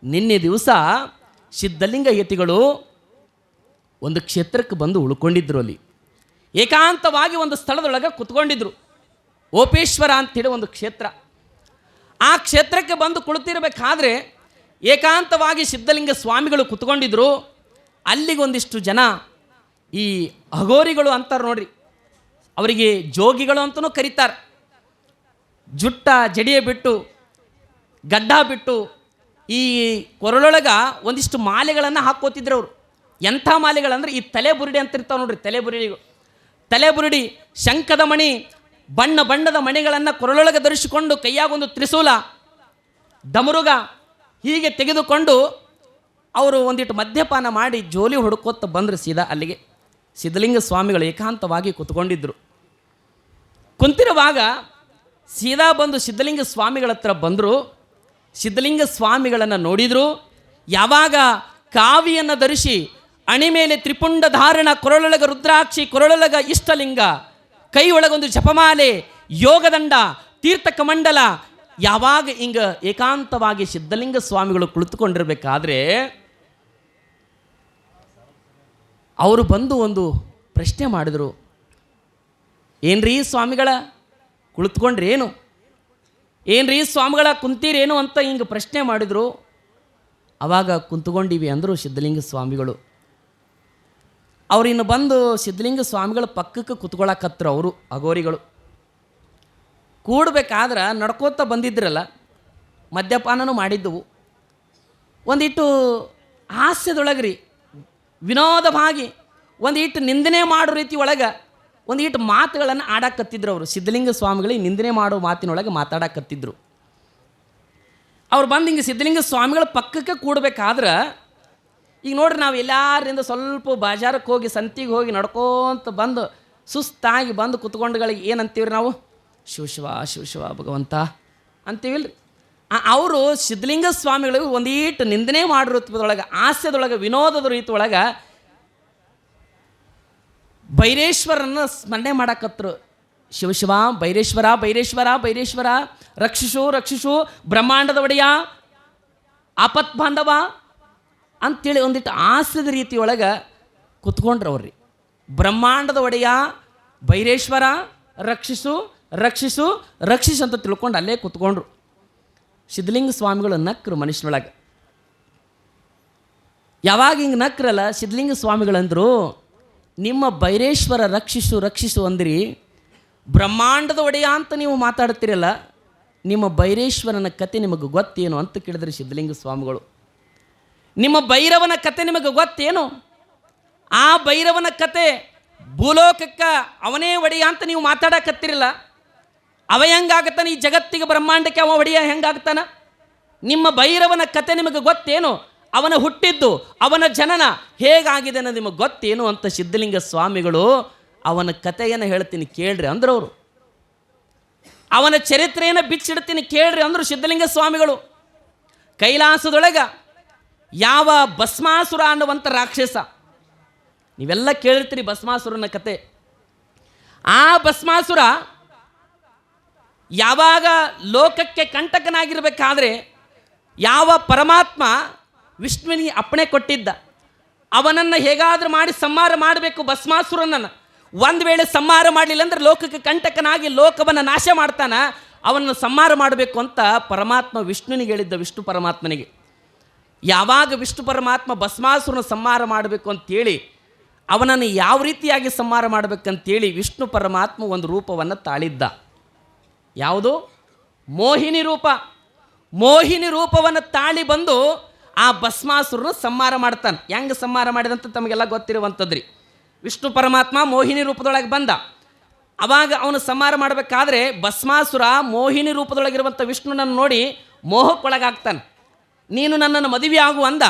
ನಿನ್ನೆ ದಿವಸ ಸಿದ್ಧಲಿಂಗ ಯತಿಗಳು ಒಂದು ಕ್ಷೇತ್ರಕ್ಕೆ ಬಂದು ಉಳ್ಕೊಂಡಿದ್ರು. ಅಲ್ಲಿ ಏಕಾಂತವಾಗಿ ಒಂದು ಸ್ಥಳದೊಳಗೆ ಕುತ್ಕೊಂಡಿದ್ರು. ಓಪೇಶ್ವರ ಅಂತೇಳಿ ಒಂದು ಕ್ಷೇತ್ರ. ಆ ಕ್ಷೇತ್ರಕ್ಕೆ ಬಂದು ಕುಳಿತಿರಬೇಕಾದ್ರೆ ಏಕಾಂತವಾಗಿ ಸಿದ್ಧಲಿಂಗ ಸ್ವಾಮಿಗಳು ಕುತ್ಕೊಂಡಿದ್ರು. ಅಲ್ಲಿಗೆ ಒಂದಿಷ್ಟು ಜನ ಈ ಅಘೋರಿಗಳು ಅಂತಾರೆ ನೋಡ್ರಿ, ಅವರಿಗೆ ಜೋಗಿಗಳು ಅಂತಲೂ ಕರೀತಾರೆ. ಜುಟ್ಟ ಜಡಿಯ ಬಿಟ್ಟು ಗಡ್ಡ ಬಿಟ್ಟು ಈ ಕೊರಳೊಳಗ ಒಂದಿಷ್ಟು ಮಾಲೆಗಳನ್ನು ಹಾಕೋತಿದ್ರು ಅವರು. ಎಂಥ ಮಾಲೆಗಳಂದ್ರೆ ಈ ತಲೆಬುರುಡಿ ಅಂತ ಇರ್ತಾವೆ ನೋಡ್ರಿ, ತಲೆಬುರುಡಿ, ಶಂಖದ ಮಣಿ, ಬಣ್ಣದ ಮಣಿಗಳನ್ನು ಕೊರಳೊಳಗೆ ಧರಿಸಿಕೊಂಡು ಕೈಯಾಗೊಂದು ತ್ರಿಶೂಲ, ಡಮರುಗ ಹೀಗೆ ತೆಗೆದುಕೊಂಡು ಅವರು ಒಂದಿಟ್ಟು ಮದ್ಯಪಾನ ಮಾಡಿ ಜೋಲಿ ಹೊಡ್ಕೋತ ಬಂದರು. ಸೀದಾ ಅಲ್ಲಿಗೆ ಸಿದ್ಧಲಿಂಗ ಸ್ವಾಮಿಗಳು ಏಕಾಂತವಾಗಿ ಕುತ್ಕೊಂಡಿದ್ರು. ಕುಂತಿರುವಾಗ ಸೀದಾ ಬಂದು ಸಿದ್ಧಲಿಂಗ ಸ್ವಾಮಿಗಳ ಹತ್ರ ಬಂದರು. ಸಿದ್ಧಲಿಂಗ ಸ್ವಾಮಿಗಳನ್ನು ನೋಡಿದರು. ಯಾವಾಗ ಕಾವಿಯನ್ನು ಧರಿಸಿ ಅಣಿ ಮೇಲೆ ತ್ರಿಪುಂಡ ಧಾರಣ, ಕೊರಳೊಳಗ ರುದ್ರಾಕ್ಷಿ, ಕೊರಳೊಳಗ ಇಷ್ಟಲಿಂಗ, ಕೈ ಒಳಗೊಂದು ಜಪಮಾಲೆ, ಯೋಗದಂಡ, ತೀರ್ಥ ಕಮಂಡಲ, ಯಾವಾಗ ಹಿಂಗ ಏಕಾಂತವಾಗಿ ಸಿದ್ಧಲಿಂಗ ಸ್ವಾಮಿಗಳು ಕುಳಿತುಕೊಂಡಿರ್ಬೇಕಾದ್ರೆ ಅವರು ಬಂದು ಒಂದು ಪ್ರಶ್ನೆ ಮಾಡಿದರು. ಏನ್ರೀ ಸ್ವಾಮಿಗಳ ಕುಳಿತುಕೊಂಡ್ರಿ ಏನು, ಏನ್ರೀ ಸ್ವಾಮಿಗಳ ಕುಂತೀರೇನು ಅಂತ ಹಿಂಗೆ ಪ್ರಶ್ನೆ ಮಾಡಿದರು. ಆವಾಗ ಕುಂತ್ಕೊಂಡಿವಿ ಅಂದರು ಸಿದ್ಧಲಿಂಗ ಸ್ವಾಮಿಗಳು. ಅವ್ರಿನ್ನು ಬಂದು ಸಿದ್ಧಲಿಂಗ ಸ್ವಾಮಿಗಳ ಪಕ್ಕಕ್ಕೆ ಕುತ್ಕೊಳಕತ್ರು ಅವರು ಅಘೋರಿಗಳು. ಕೂಡಬೇಕಾದ್ರೆ ನಡ್ಕೋತ ಬಂದಿದ್ರಲ್ಲ, ಮದ್ಯಪಾನನೂ ಮಾಡಿದ್ದವು. ಒಂದಿಟ್ಟು ಹಾಸ್ಯದೊಳಗ್ರಿ, ವಿನೋದವಾಗಿ ಒಂದಿಟ್ಟು ನಿಂದನೆ ಮಾಡೋ ರೀತಿ ಒಳಗೆ ಒಂದಿಟ್ಟು ಮಾತುಗಳನ್ನು ಆಡಾಕತ್ತಿದ್ರು ಅವರು. ಸಿದ್ಧಲಿಂಗ ಸ್ವಾಮಿಗಳಿಗೆ ನಿಂದನೆ ಮಾಡೋ ಮಾತಿನೊಳಗೆ ಮಾತಾಡಕತ್ತಿದ್ರು. ಅವ್ರು ಬಂದು ಹಿಂಗೆ ಸಿದ್ಧಲಿಂಗ ಸ್ವಾಮಿಗಳ ಪಕ್ಕಕ್ಕೆ ಕೂಡಬೇಕಾದ್ರೆ ಈಗ ನೋಡ್ರಿ, ನಾವು ಎಲ್ಲಾರಿಂದ ಸ್ವಲ್ಪ ಬಾಜಾರಕ್ಕೆ ಹೋಗಿ ಸಂತಿಗೆ ಹೋಗಿ ನಡ್ಕೋತ ಬಂದು ಸುಸ್ತಾಗಿ ಬಂದು ಕುತ್ಕೊಂಡುಗಳಿಗೆ ಏನಂತೀವ್ರಿ ನಾವು? ಶಿವ ಭಗವಂತ ಅಂತೀವಿಲ್ರಿ. ಅವರು ಸಿದ್ಧಲಿಂಗ ಸ್ವಾಮಿಗಳಿಗೆ ಒಂದೀಟು ನಿಂದನೆ ಮಾಡೋ ರೂಪದೊಳಗೆ, ಹಾಸ್ಯದೊಳಗೆ, ವಿನೋದದ ರೀತಿ ಒಳಗೆ ಭೈರೇಶ್ವರನ್ನ ಸ್ಮರಣೆ ಮಾಡಕತ್ರು. ಶಿವ ಭೈರೇಶ್ವರ ರಕ್ಷಿಸು ಬ್ರಹ್ಮಾಂಡದ ಒಡೆಯ, ಆಪತ್ ಬಾಂಧವ ಅಂತೇಳಿ ಒಂದಿಟ್ಟು ಹಾಸ್ಯದ ರೀತಿಯೊಳಗೆ ಕುತ್ಕೊಂಡ್ರು ಅವ್ರಿ. ಬ್ರಹ್ಮಾಂಡದ ಒಡೆಯ ಭೈರೇಶ್ವರ, ರಕ್ಷಿಸು ರಕ್ಷಿಸು ರಕ್ಷಿಸು ಅಂತ ತಿಳ್ಕೊಂಡು ಅಲ್ಲೇ ಕೂತ್ಕೊಂಡ್ರು. ಸಿದ್ಧಲಿಂಗ ಸ್ವಾಮಿಗಳು ನಕ್ರು ಮನುಷ್ಯನೊಳಗೆ. ಯಾವಾಗ ಹಿಂಗೆ ನಕ್ರಲ್ಲ ಸಿದ್ಧಲಿಂಗ ಸ್ವಾಮಿಗಳಂದರು, ನಿಮ್ಮ ಬೈರೇಶ್ವರ ರಕ್ಷಿಸು ರಕ್ಷಿಸು ಅಂದ್ರಿ, ಬ್ರಹ್ಮಾಂಡದ ಒಡೆಯ ಅಂತ ನೀವು ಮಾತಾಡ್ತೀರಲ್ಲ, ನಿಮ್ಮ ಬೈರೇಶ್ವರನ ಕತೆ ನಿಮಗೆ ಗೊತ್ತೇನು ಅಂತ ಕೇಳಿದ್ರಿ ಸಿದ್ಧಲಿಂಗ ಸ್ವಾಮಿಗಳು. ನಿಮ್ಮ ಭೈರವನ ಕತೆ ನಿಮಗೆ ಗೊತ್ತೇನು? ಆ ಭೈರವನ ಕತೆ ಭೂಲೋಕಕ್ಕೆ ಅವನೇ ಒಡೆಯ ಅಂತ ನೀವು ಮಾತಾಡಕತ್ತಿರಲ್ಲ, ಅವ ಹೆಂಗಾಗತ್ತಾನ ಈ ಜಗತ್ತಿಗೆ ಬ್ರಹ್ಮಾಂಡಕ್ಕೆ ಅವ ಒಡೆಯ ಹೆಂಗಾಗ್ತಾನ? ನಿಮ್ಮ ಭೈರವನ ಕತೆ ನಿಮಗೆ ಗೊತ್ತೇನು? ಅವನ ಹುಟ್ಟಿದ್ದು ಅವನ ಜನನ ಹೇಗಾಗಿದೆ ಅನ್ನೋದು ನಿಮಗೆ ಗೊತ್ತೇನು ಅಂತ ಸಿದ್ಧಲಿಂಗ ಸ್ವಾಮಿಗಳು ಅವನ ಕಥೆಯನ್ನು ಹೇಳ್ತೀನಿ ಕೇಳ್ರಿ ಅಂದ್ರವರು. ಅವನ ಚರಿತ್ರೆಯನ್ನು ಬಿಚ್ಚಿಡ್ತೀನಿ ಕೇಳ್ರಿ ಅಂದರು ಸಿದ್ಧಲಿಂಗ ಸ್ವಾಮಿಗಳು. ಕೈಲಾಸದೊಳಗೆ ಯಾವ ಭಸ್ಮಾಸುರ ಅನ್ನುವಂಥ ರಾಕ್ಷಸ, ನೀವೆಲ್ಲ ಕೇಳಿರ್ತೀರಿ ಭಸ್ಮಾಸುರನ ಕತೆ. ಆ ಭಸ್ಮಾಸುರ ಯಾವಾಗ ಲೋಕಕ್ಕೆ ಕಂಟಕನಾಗಿರಬೇಕಾದ್ರೆ ಯಾವ ಪರಮಾತ್ಮ ವಿಷ್ಣುವಿನಿಗೆ ಅಪ್ಪಣೆ ಕೊಟ್ಟಿದ್ದ, ಅವನನ್ನು ಹೇಗಾದರೂ ಮಾಡಿ ಸಂಹಾರ ಮಾಡಬೇಕು ಭಸ್ಮಾಸುರನನ್ನು. ಒಂದು ವೇಳೆ ಸಂಹಾರ ಮಾಡಲಿಲ್ಲ ಅಂದರೆ ಲೋಕಕ್ಕೆ ಕಂಟಕನಾಗಿ ಲೋಕವನ್ನು ನಾಶ ಮಾಡ್ತಾನ, ಅವನನ್ನು ಸಂಹಾರ ಮಾಡಬೇಕು ಅಂತ ಪರಮಾತ್ಮ ವಿಷ್ಣುವಿನಿಗೆ ಹೇಳಿದ್ದ, ವಿಷ್ಣು ಪರಮಾತ್ಮನಿಗೆ. ಯಾವಾಗ ವಿಷ್ಣು ಪರಮಾತ್ಮ ಭಸ್ಮಾಸುರನ ಸಂಹಾರ ಮಾಡಬೇಕು ಅಂತೇಳಿ ಅವನನ್ನು ಯಾವ ರೀತಿಯಾಗಿ ಸಂಹಾರ ಮಾಡಬೇಕಂತೇಳಿ ವಿಷ್ಣು ಪರಮಾತ್ಮ ಒಂದು ರೂಪವನ್ನು ತಾಳಿದ್ದ. ಯಾವುದು? ಮೋಹಿನಿ ರೂಪ. ಮೋಹಿನಿ ರೂಪವನ್ನು ತಾಳಿ ಬಂದು ಆ ಭಸ್ಮಾಸುರನ ಸಂಹಾರ ಮಾಡ್ತಾನೆ. ಹೆಂಗೆ ಸಂಹಾರ ಮಾಡಿದಂತ ತಮಗೆಲ್ಲ ಗೊತ್ತಿರುವಂಥದ್ರಿ. ವಿಷ್ಣು ಪರಮಾತ್ಮ ಮೋಹಿನಿ ರೂಪದೊಳಗೆ ಬಂದ. ಅವಾಗ ಅವನು ಸಂಹಾರ ಮಾಡಬೇಕಾದ್ರೆ ಭಸ್ಮಾಸುರ ಮೋಹಿನಿ ರೂಪದೊಳಗಿರುವಂಥ ವಿಷ್ಣುನನ್ನು ನೋಡಿ ಮೋಹಕ್ಕೊಳಗಾಗ್ತಾನೆ. ನೀನು ನನ್ನನ್ನು ಮದುವೆ ಆಗು ಅಂದ.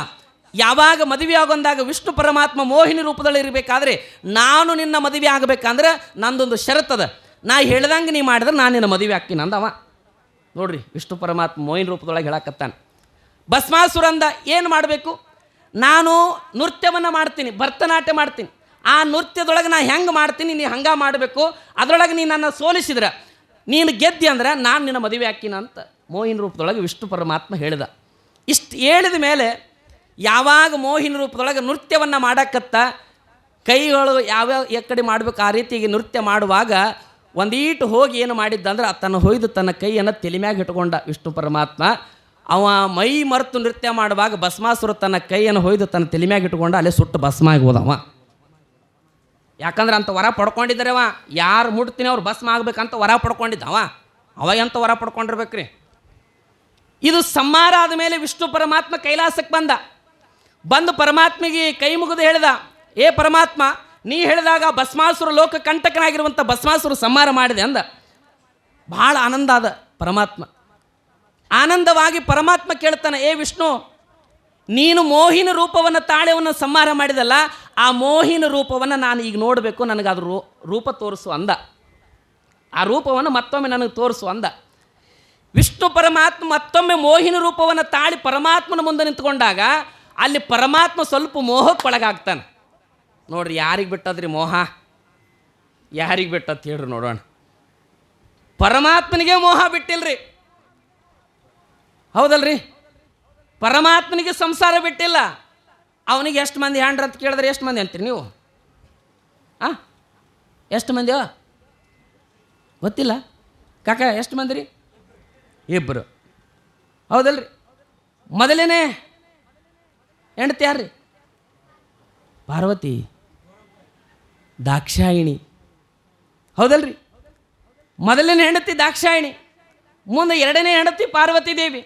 ಯಾವಾಗ ಮದುವೆ ಆಗು ಅಂದಾಗ ವಿಷ್ಣು ಪರಮಾತ್ಮ ಮೋಹಿನಿ ರೂಪದಲ್ಲಿ ಇರಬೇಕಾದ್ರೆ, ನಾನು ನಿನ್ನ ಮದುವೆ ಆಗಬೇಕಂದ್ರೆ ನಂದೊಂದು ಷರತ್ತದ, ನಾ ಹೇಳ್ದಂಗೆ ನೀ ಮಾಡಿದ್ರೆ ನಾನು ನಿನ್ನ ಮದುವೆ ಆಗ್ತೀನಿ ಅಂದವ. ನೋಡ್ರಿ, ವಿಷ್ಣು ಪರಮಾತ್ಮ ಮೋಹಿನಿ ರೂಪದೊಳಗೆ ಹೇಳಕತ್ತಾನೆ. ಭಸ್ಮಾಸುರ ಅಂದ, ಏನು ಮಾಡಬೇಕು? ನಾನು ನೃತ್ಯವನ್ನು ಮಾಡ್ತೀನಿ, ಭರತನಾಟ್ಯ ಮಾಡ್ತೀನಿ. ಆ ನೃತ್ಯದೊಳಗೆ ನಾನು ಹೆಂಗೆ ಮಾಡ್ತೀನಿ, ನೀನು ಹಂಗೆ ಮಾಡಬೇಕು. ಅದರೊಳಗೆ ನೀನು ನನ್ನ ಸೋಲಿಸಿದ್ರೆ, ನೀನು ಗೆದ್ದಿ ಅಂದ್ರೆ ನಾನು ನಿನ್ನ ಮದುವೆ ಹಾಕಿನ ಅಂತ ಮೋಹಿನಿ ರೂಪದೊಳಗೆ ವಿಷ್ಣು ಪರಮಾತ್ಮ ಹೇಳಿದ. ಇಷ್ಟು ಹೇಳಿದ ಮೇಲೆ ಯಾವಾಗ ಮೋಹಿನಿ ರೂಪದೊಳಗೆ ನೃತ್ಯವನ್ನು ಮಾಡಕತ್ತ, ಕೈಗಳು ಯಾವ್ಯಾವ ಎಕ್ಕಡೆ ಮಾಡಬೇಕು ಆ ರೀತಿಯಾಗಿ ನೃತ್ಯ ಮಾಡುವಾಗ ಒಂದೀಟು ಹೋಗಿ ಏನು ಮಾಡಿದ್ದ ಅಂದ್ರೆ ತನ್ನ ಹೊಯ್ದು ತನ್ನ ಕೈಯನ್ನು ತೆಲಿಮ್ಯಾಗ ಇಟ್ಕೊಂಡ ವಿಷ್ಣು ಪರಮಾತ್ಮ. ಅವ ಮೈ ಮರೆತು ನೃತ್ಯ ಮಾಡುವಾಗ ಭಸ್ಮಾಸುರ ತನ್ನ ಕೈಯನ್ನು ಹೊಯ್ದು ತನ್ನ ತೆಲಿಮ್ಯಾಗ ಇಟ್ಕೊಂಡ, ಅಲ್ಲೇ ಸುಟ್ಟು ಭಸ್ಮ ಆಗಿ ಹೋದವ. ಯಾಕಂದ್ರೆ ಅಂತ ವರ ಪಡ್ಕೊಂಡಿದ್ದಾರೆ ಅವ. ಯಾರು ಮುಟ್ತೀನಿ ಅವ್ರು ಭಸ್ಮ ಆಗ್ಬೇಕಂತ ವರ ಪಡ್ಕೊಂಡಿದ್ದವ. ಅವ ಎಂತ ವರ ಪಡ್ಕೊಂಡಿರ್ಬೇಕ್ರಿ. ಇದು ಸಂಹಾರ ಆದ ಮೇಲೆ ವಿಷ್ಣು ಪರಮಾತ್ಮ ಕೈಲಾಸಕ್ಕೆ ಬಂದು ಪರಮಾತ್ಮಿಗೆ ಕೈ ಮುಗಿದು ಹೇಳಿದ, ಏ ಪರಮಾತ್ಮ, ನೀ ಹೇಳಿದಾಗ ಭಸ್ಮಾಸುರ ಲೋಕ ಕಂಟಕನಾಗಿರುವಂಥ ಭಸ್ಮಾಸುರ ಸಂಹಾರ ಮಾಡಿದೆ ಅಂದ. ಭಾಳ ಆನಂದ ಆದ ಪರಮಾತ್ಮ. ಆನಂದವಾಗಿ ಪರಮಾತ್ಮ ಕೇಳ್ತಾನೆ, ಏ ವಿಷ್ಣು, ನೀನು ಮೋಹಿನ ರೂಪವನ್ನು ತಾಳೆವನ್ನು ಸಂಹಾರ ಮಾಡಿದಲ್ಲ, ಆ ಮೋಹಿನ ರೂಪವನ್ನು ನಾನು ಈಗ ನೋಡಬೇಕು, ನನಗೆ ಅದು ರೂಪ ತೋರಿಸು ಅಂದ. ಆ ರೂಪವನ್ನು ಮತ್ತೊಮ್ಮೆ ನನಗೆ ತೋರಿಸು ಅಂದ. ವಿಷ್ಣು ಪರಮಾತ್ಮ ಮತ್ತೊಮ್ಮೆ ಮೋಹಿನ ರೂಪವನ್ನು ತಾಳಿ ಪರಮಾತ್ಮನ ಮುಂದೆ ನಿಂತ್ಕೊಂಡಾಗ ಅಲ್ಲಿ ಪರಮಾತ್ಮ ಸ್ವಲ್ಪ ಮೋಹಕ್ಕೊಳಗಾಗ್ತಾನೆ. ನೋಡ್ರಿ, ಯಾರಿಗೆ ಬಿಟ್ಟದ್ರಿ ಮೋಹ? ಯಾರಿಗೆ ಬಿಟ್ಟತ್ ಹೇಳ್ರಿ ನೋಡೋಣ. ಪರಮಾತ್ಮನಿಗೆ ಮೋಹ ಬಿಟ್ಟಿಲ್ರಿ, ಹೌದಲ್ರಿ? ಪರಮಾತ್ಮನಿಗೆ ಸಂಸಾರ ಬಿಟ್ಟಿಲ್ಲ. ಅವನಿಗೆ ಎಷ್ಟು ಮಂದಿ ಹ್ಯಾಂಡ್ರ ಅಂತ ಕೇಳಿದ್ರೆ ಎಷ್ಟು ಮಂದಿ ಅಂತೀರಿ ನೀವು? ಎಷ್ಟು ಮಂದಿಯೋ ಗೊತ್ತಿಲ್ಲ ಕಾಕ? ಎಷ್ಟು ಮಂದಿ ರೀ? ಇಬ್ಬರು, ಹೌದಲ್ರಿ? ಮೊದಲೇನೆ ಹೆಂಡತಿ ಯಾರ್ರಿ? ಪಾರ್ವತಿ, ದಾಕ್ಷಾಯಿಣಿ, ಹೌದಲ್ರಿ? ಮೊದಲನೇ ಹೆಂಡತಿ ದಾಕ್ಷಾಯಿಣಿ, ಮುಂದೆ ಎರಡನೇ ಹೆಂಡತಿ ಪಾರ್ವತಿ ದೇವಿ.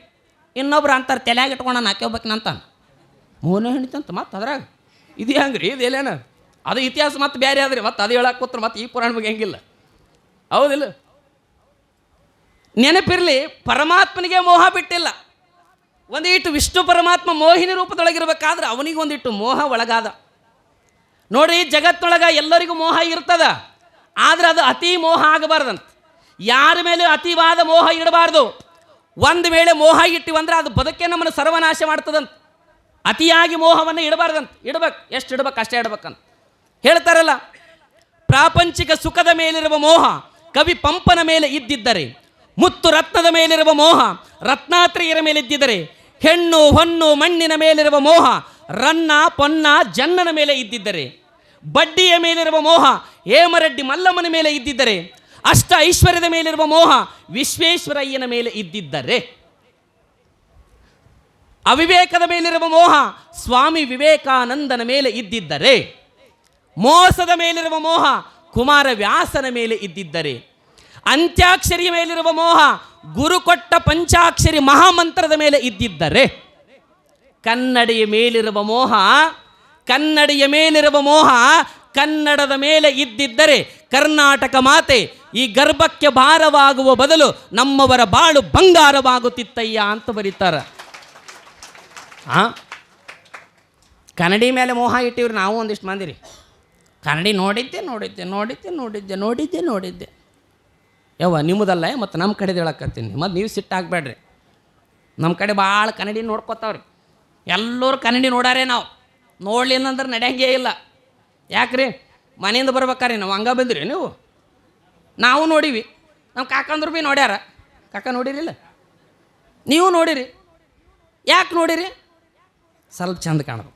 ಇನ್ನೊಬ್ರು ಅಂತಾರೆ ತಲೆಯಾಗ ಇಟ್ಕೊಂಡು ನಾನು ಹಾಕೋಬೇಕಂತಾನೆ. ಮೂರನೇ ಹೆಂಡತಿ ಅಂತ ಮತ್ತೆ ಅದ್ರಾಗ ಇದು ಹೆಂಗೆ ರೀ? ಇದು ಎಲ್ಲೇನ? ಅದು ಇತಿಹಾಸ ಮತ್ತೆ ಬೇರೆ ಆದ್ರಿ, ಮತ್ತೆ ಅದು ಹೇಳಕ್ಕೆ ಕೂತ್ರೆ ಮತ್ತೆ ಈ ಪುರಾಣ ಬಗ್ಗೆ ಹೆಂಗಿಲ್ಲ, ಹೌದಿಲ್ಲ? ನೆನಪಿರಲಿ, ಪರಮಾತ್ಮನಿಗೆ ಮೋಹ ಬಿಟ್ಟಿಲ್ಲ. ಒಂದಿಟ್ಟು ವಿಷ್ಣು ಪರಮಾತ್ಮ ಮೋಹಿನಿ ರೂಪದೊಳಗಿರ್ಬೇಕಾದ್ರೆ ಅವನಿಗೆ ಒಂದಿಟ್ಟು ಮೋಹ ಒಳಗಾದ. ನೋಡ್ರಿ, ಜಗತ್ತೊಳಗೆ ಎಲ್ಲರಿಗೂ ಮೋಹ ಇರ್ತದ, ಆದರೆ ಅದು ಅತಿ ಮೋಹ ಆಗಬಾರ್ದಂತ. ಯಾರ ಮೇಲೆ ಅತಿವಾದ ಮೋಹ ಇಡಬಾರ್ದು. ಒಂದು ವೇಳೆ ಮೋಹ ಇಟ್ಟಿವಂದ್ರೆ ಅದು ಬದುಕೆ ನಮ್ಮನ್ನು ಸರ್ವನಾಶ ಮಾಡ್ತದಂತ. ಅತಿಯಾಗಿ ಮೋಹವನ್ನು ಇಡಬಾರ್ದಂತ. ಇಡ್ಬೇಕು, ಎಷ್ಟು ಇಡ್ಬೇಕು ಅಷ್ಟೇ ಇಡ್ಬೇಕಂತ ಹೇಳ್ತಾರಲ್ಲ. ಪ್ರಾಪಂಚಿಕ ಸುಖದ ಮೇಲಿರುವ ಮೋಹ ಕವಿ ಪಂಪನ ಮೇಲೆ ಇದ್ದಿದ್ದರೆ, ಮುತ್ತು ರತ್ನದ ಮೇಲಿರುವ ಮೋಹ ರತ್ನಾತ್ರಿಯರ ಮೇಲೆ ಇದ್ದಿದ್ದರೆ, ಹೆಣ್ಣು ಹೊನ್ನು ಮಣ್ಣಿನ ಮೇಲಿರುವ ಮೋಹ ರನ್ನ ಪೊನ್ನ ಜನ್ನನ ಮೇಲೆ ಇದ್ದಿದ್ದರೆ, ಬಡ್ಡಿಯ ಮೇಲಿರುವ ಮೋಹ ಹೇಮರೆಡ್ಡಿ ಮಲ್ಲಮ್ಮನ ಮೇಲೆ ಇದ್ದಿದ್ದರೆ, ಅಷ್ಟ ಐಶ್ವರ್ಯದ ಮೇಲಿರುವ ಮೋಹ ವಿಶ್ವೇಶ್ವರಯ್ಯನ ಮೇಲೆ ಇದ್ದಿದ್ದರೆ, ಅವಿವೇಕದ ಮೇಲಿರುವ ಮೋಹ ಸ್ವಾಮಿ ವಿವೇಕಾನಂದನ ಮೇಲೆ ಇದ್ದಿದ್ದರೆ, ಮೋಸದ ಮೇಲಿರುವ ಮೋಹ ಕುಮಾರವ್ಯಾಸನ ಮೇಲೆ ಇದ್ದಿದ್ದರೆ, ಅಂತ್ಯಾಕ್ಷರಿಯ ಮೇಲಿರುವ ಮೋಹ ಗುರು ಕೊಟ್ಟ ಪಂಚಾಕ್ಷರಿ ಮಹಾಮಂತ್ರದ ಮೇಲೆ ಇದ್ದಿದ್ದರೆ, ಕನ್ನಡಿಯ ಮೇಲಿರುವ ಮೋಹ ಕನ್ನಡದ ಮೇಲೆ ಇದ್ದಿದ್ದರೆ, ಕರ್ನಾಟಕ ಮಾತೆ ಈ ಗರ್ಭಕ್ಕೆ ಭಾರವಾಗುವ ಬದಲು ನಮ್ಮವರ ಬಾಳು ಬಂಗಾರವಾಗುತ್ತಿತ್ತಯ್ಯ ಅಂತ ಬರೀತಾರೆ. ಕನ್ನಡಿ ಮೇಲೆ ಮೋಹ ಇಟ್ಟಿವ್ರಿ ನಾವು ಒಂದಿಷ್ಟು ಮಂದಿರಿ. ಕನ್ನಡಿ ನೋಡಿದ್ದೆ ಯವ್ವ ನಿಮ್ಮದಲ್ಲ, ಮತ್ತು ನಮ್ಮ ಕಡೆದು ಹೇಳಕತ್ತೀನಿ. ಮತ್ತು ನೀವು ಸಿಟ್ಟಾಗಬೇಡ್ರಿ. ನಮ್ಮ ಕಡೆ ಭಾಳ ಕನ್ನಡಿ ನೋಡ್ಕೊತಾವ್ರಿ. ಎಲ್ಲರೂ ಕನ್ನಡಿ ನೋಡಾರೆ. ನಾವು ನೋಡಲಿಲ್ಲ ಅಂದ್ರೆ ನಡೆಯಂಗೇ ಇಲ್ಲ. ಯಾಕ್ರಿ? ಮನೆಯಿಂದ ಬರ್ಬೇಕಾರೆ ನಾವು ಹಂಗೆ ಬಂದಿರಿ ನೀವು. ನಾವು ನೋಡೀವಿ, ನಮ್ಮ ಕಾಕಂದ್ರು ಭೀ ನೋಡ್ಯಾರ. ಕಾಕ ನೋಡಿರಿಲ್ಲ? ನೀವು ನೋಡಿರಿ. ಯಾಕೆ ನೋಡಿರಿ? ಸ್ವಲ್ಪ ಚಂದ ಕಾಣೋದು,